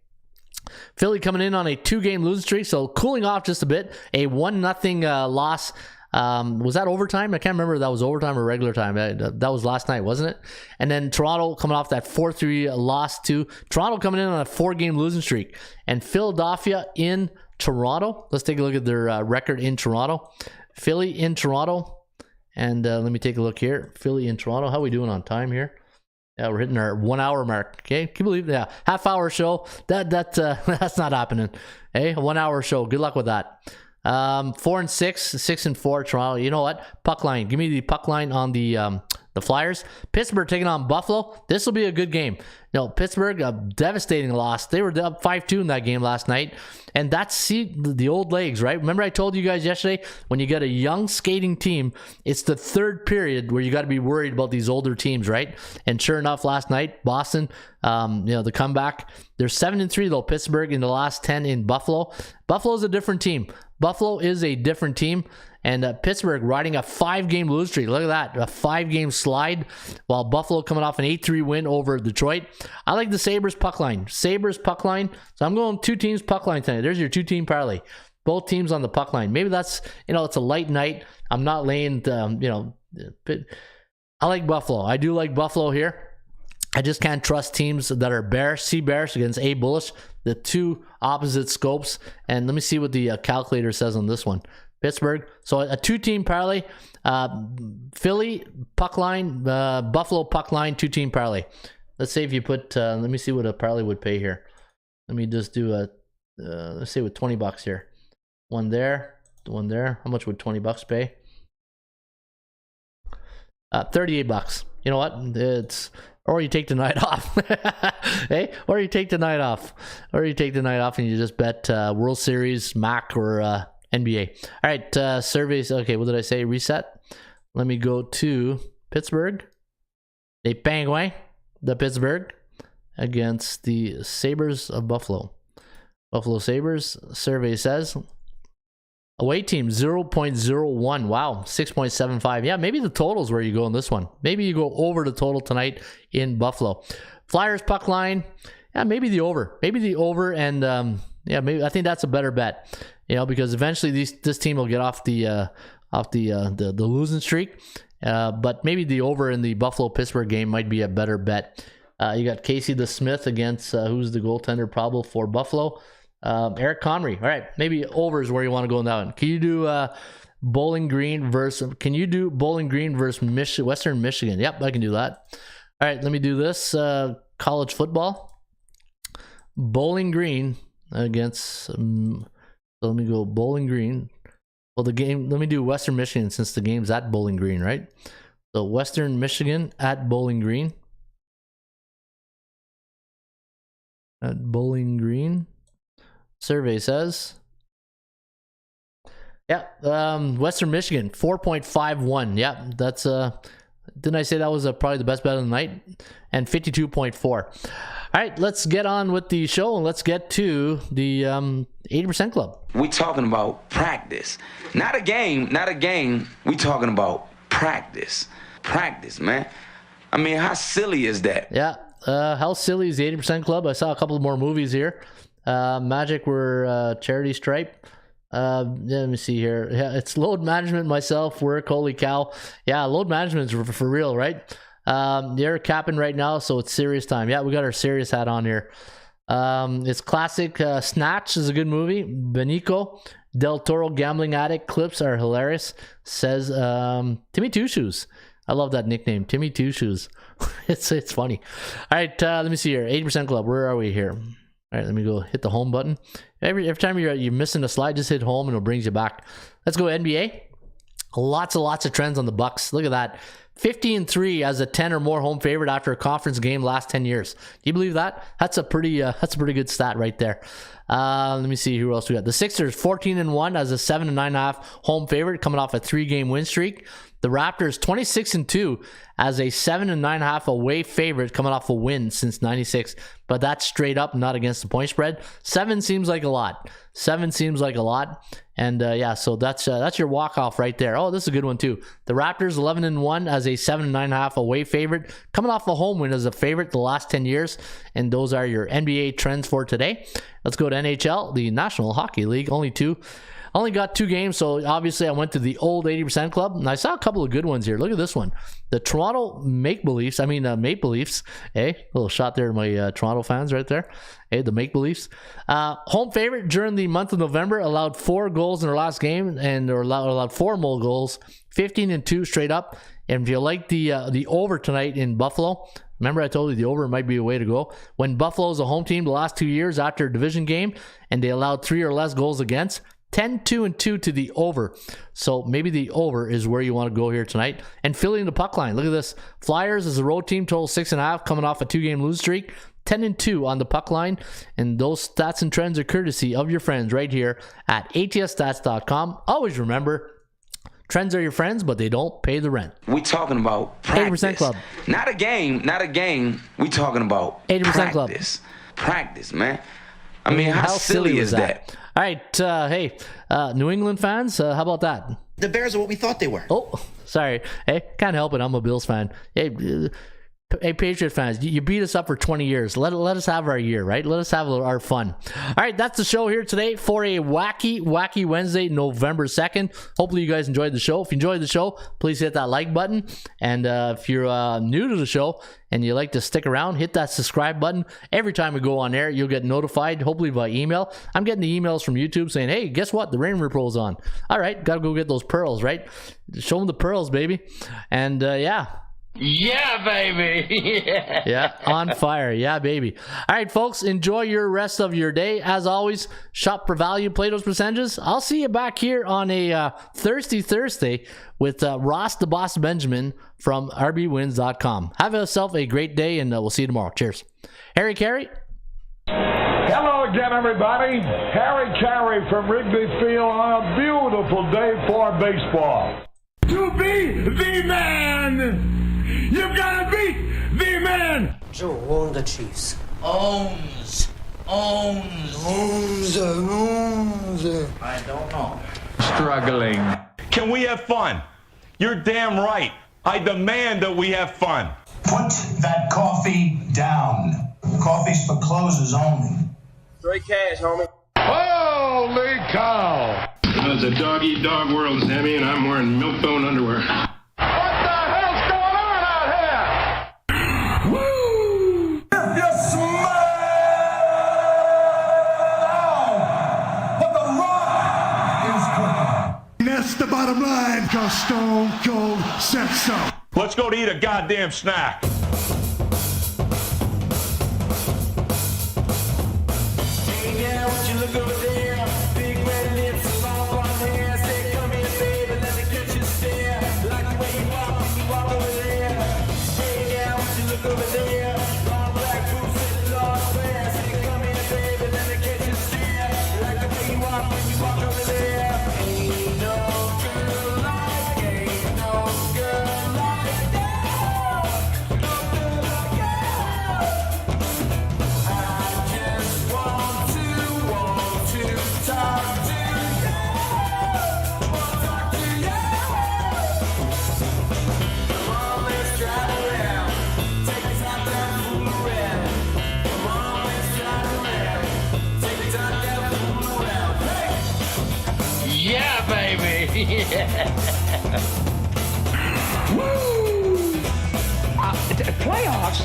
Philly coming in on a 2-game losing streak, so cooling off just a bit. A 1-0 loss. Was that overtime? I can't remember if that was overtime or regular time. That was last night, wasn't it? And then Toronto coming off that 4-3 loss to Toronto coming in on a 4-game losing streak. And Philadelphia in Toronto. Let's take a look at their record in Toronto. Philly in Toronto. And let me take a look here. Philly in Toronto. How are we doing on time here? Yeah, we're hitting our 1 hour mark. Okay, can you believe that? Yeah, half-hour show. That's not happening. Hey, a 1 hour show. Good luck with that. 4-6, 6-4. Toronto. You know what? Puck line. Give me the puck line on the Flyers. Pittsburgh taking on Buffalo. This will be a good game. Pittsburgh, a devastating loss. They were up 5-2 in that game last night. And that's the old legs, right? Remember I told you guys yesterday, when you get a young skating team, it's the 3rd period where you got to be worried about these older teams, right? And sure enough, last night, Boston, the comeback. They're 7-3 though, Pittsburgh in the last 10 in Buffalo. Buffalo's a different team. Buffalo is a different team. And Pittsburgh riding a 5-game lose streak. Look at that. A 5-game slide. While Buffalo coming off an 8-3 win over Detroit. I like the Sabres puck line. Sabres puck line. So I'm going 2 teams puck line tonight. There's your 2-team parlay. Both teams on the puck line. Maybe that's, it's a light night. I'm not laying, I like Buffalo. I do like Buffalo here. I just can't trust teams that are bearish against Bullish. The 2 opposite scopes. And let me see what the calculator says on this one. Pittsburgh. So a 2-team parlay. Philly puck line, Buffalo puck line, 2-team parlay. Let's say if you put, let me see what a parlay would pay here. Let me just do let's say with $20 here. One there. How much would $20 pay? $38. You know what? Or you take the night off. Hey, or you take the night off. And you just bet World Series, MAC, or NBA. All right, surveys. Okay, what did I say? Reset. Let me go to Pittsburgh. They Penguin, the Pittsburgh, against the Sabres of Buffalo. Buffalo Sabres. Survey says away team 0.01. Wow, 6.75. Yeah, maybe the total's where you go in this one. Maybe you go over the total tonight in Buffalo. Flyers puck line. Yeah, maybe the over. And maybe I think that's a better bet. Because eventually this team will get off the losing streak, But maybe the over in the Buffalo-Pittsburgh game might be a better bet. You got Casey the Smith against, who's the goaltender probable for Buffalo? Eric Connery. All right, maybe over is where you want to go in that one. Can you do Bowling Green versus Western Michigan? Yep, I can do that. All right, let me do this. College football. Bowling Green against, so let me go Bowling Green. Well, the game, let me do Western Michigan since the game's at Bowling Green, right? So Western Michigan at Bowling Green. At Bowling Green. Survey says. Yeah, Western Michigan, 4.51. Yeah, that's, didn't I say that was probably the best bet of the night? And 52.4. All right, let's get on with the show and let's get to the 80% Club. We talking about practice. Not a game. We talking about practice. Practice, man. I mean, how silly is that? Yeah, how silly is the 80% Club? I saw a couple more movies here. Magic were charity stripe. Let me see here. Yeah, it's load management, myself, work, holy cow. Yeah, load management is for real, right? They're capping right now, so it's serious time. Yeah, we got our serious hat on here. It's classic. Snatch is a good movie. Benicio del Toro gambling addict clips are hilarious, says Timmy Two Shoes. I love that nickname, Timmy Two Shoes. It's funny. All right, let me see here. 80% Club, where are we here? All right, let me go hit the home button. Every time you're missing a slide, just hit home and it brings you back. Let's go NBA. Lots of trends on the Bucks. Look at that. 50-3 as a 10 or more home favorite after a conference game last 10 years. Do you believe that? That's a pretty good stat right there. Let me see who else we got. The Sixers 14-1 as a 7.5 home favorite coming off a 3-game win streak. The Raptors 26-2 as a 7.5 away favorite coming off a win since 96, but that's straight up, not against the point spread. 7 seems like a lot. And yeah, so that's your walk-off right there. Oh, this is a good one too. The Raptors 11-1 as a 7.5 away favorite coming off a home win as a favorite the last 10 years. And those are your NBA trends for today. Let's go to NHL, the National Hockey League. Only got 2 games, so obviously I went to the old 80% Club, and I saw a couple of good ones here. Look at this one. The Toronto Maple Leafs, hey, a little shot there to my Toronto fans right there. Hey, the Maple Leafs. Home favorite during the month of November, allowed 4 goals in their last game, and allowed 4 more goals, 15-2 straight up. And if you like the over tonight in Buffalo, remember I told you the over might be a way to go. When Buffalo's a home team the last 2 years after a division game, and they allowed 3 or less goals against, 10-2-2 to the over. So maybe the over is where you want to go here tonight. And filling the puck line. Look at this. Flyers as a road team, total 6.5, coming off a 2-game lose streak. 10-2 on the puck line. And those stats and trends are courtesy of your friends right here at ATSStats.com. Always remember, trends are your friends, but they don't pay the rent. We talking about practice. 80% Club. Not a game. We talking about 80% Club. Practice, man. I mean, how silly is that? All right, hey, New England fans, how about that? The Bears are what we thought they were. Oh, sorry. Hey, can't help it. I'm a Bills fan. Hey, Patriot fans, you beat us up for 20 years. Let us have our year, right? Let us have our fun. All right, that's the show here today for a wacky Wednesday, November 2nd. Hopefully you guys enjoyed the show. If you enjoyed the show, please hit that like button. And if you're new to the show and you like to stick around, hit that subscribe button. Every time we go on air, you'll get notified, hopefully by email. I'm getting the emails from YouTube saying, hey, guess what? The Raymond Report's on. All right, got to go get those pearls, right? Show them the pearls, baby. And yeah. Yeah, baby. Yeah, on fire. Yeah, baby. All right, folks, enjoy your rest of your day. As always, shop for value, play those percentages. I'll see you back here on a Thirsty Thursday with Ross the Boss Benjamin from rbwins.com. Have yourself a great day, and we'll see you tomorrow. Cheers. Harry Carey. Hello again, everybody. Harry Carey from Wrigley Field on a beautiful day for baseball. To be the man! You've got to beat the man! Joe owned the Chiefs. Owns. I don't know. Struggling. Can we have fun? You're damn right. I demand that we have fun. Put that coffee down. Coffee's for closers only. Straight cash, homie. Holy cow! It's a dog-eat-dog world, Sammy, and I'm wearing milk-bone underwear. What the bottom line, cause Stone Cold said so. Let's go to eat a goddamn snack. Yeah, baby. Woo! Playoffs?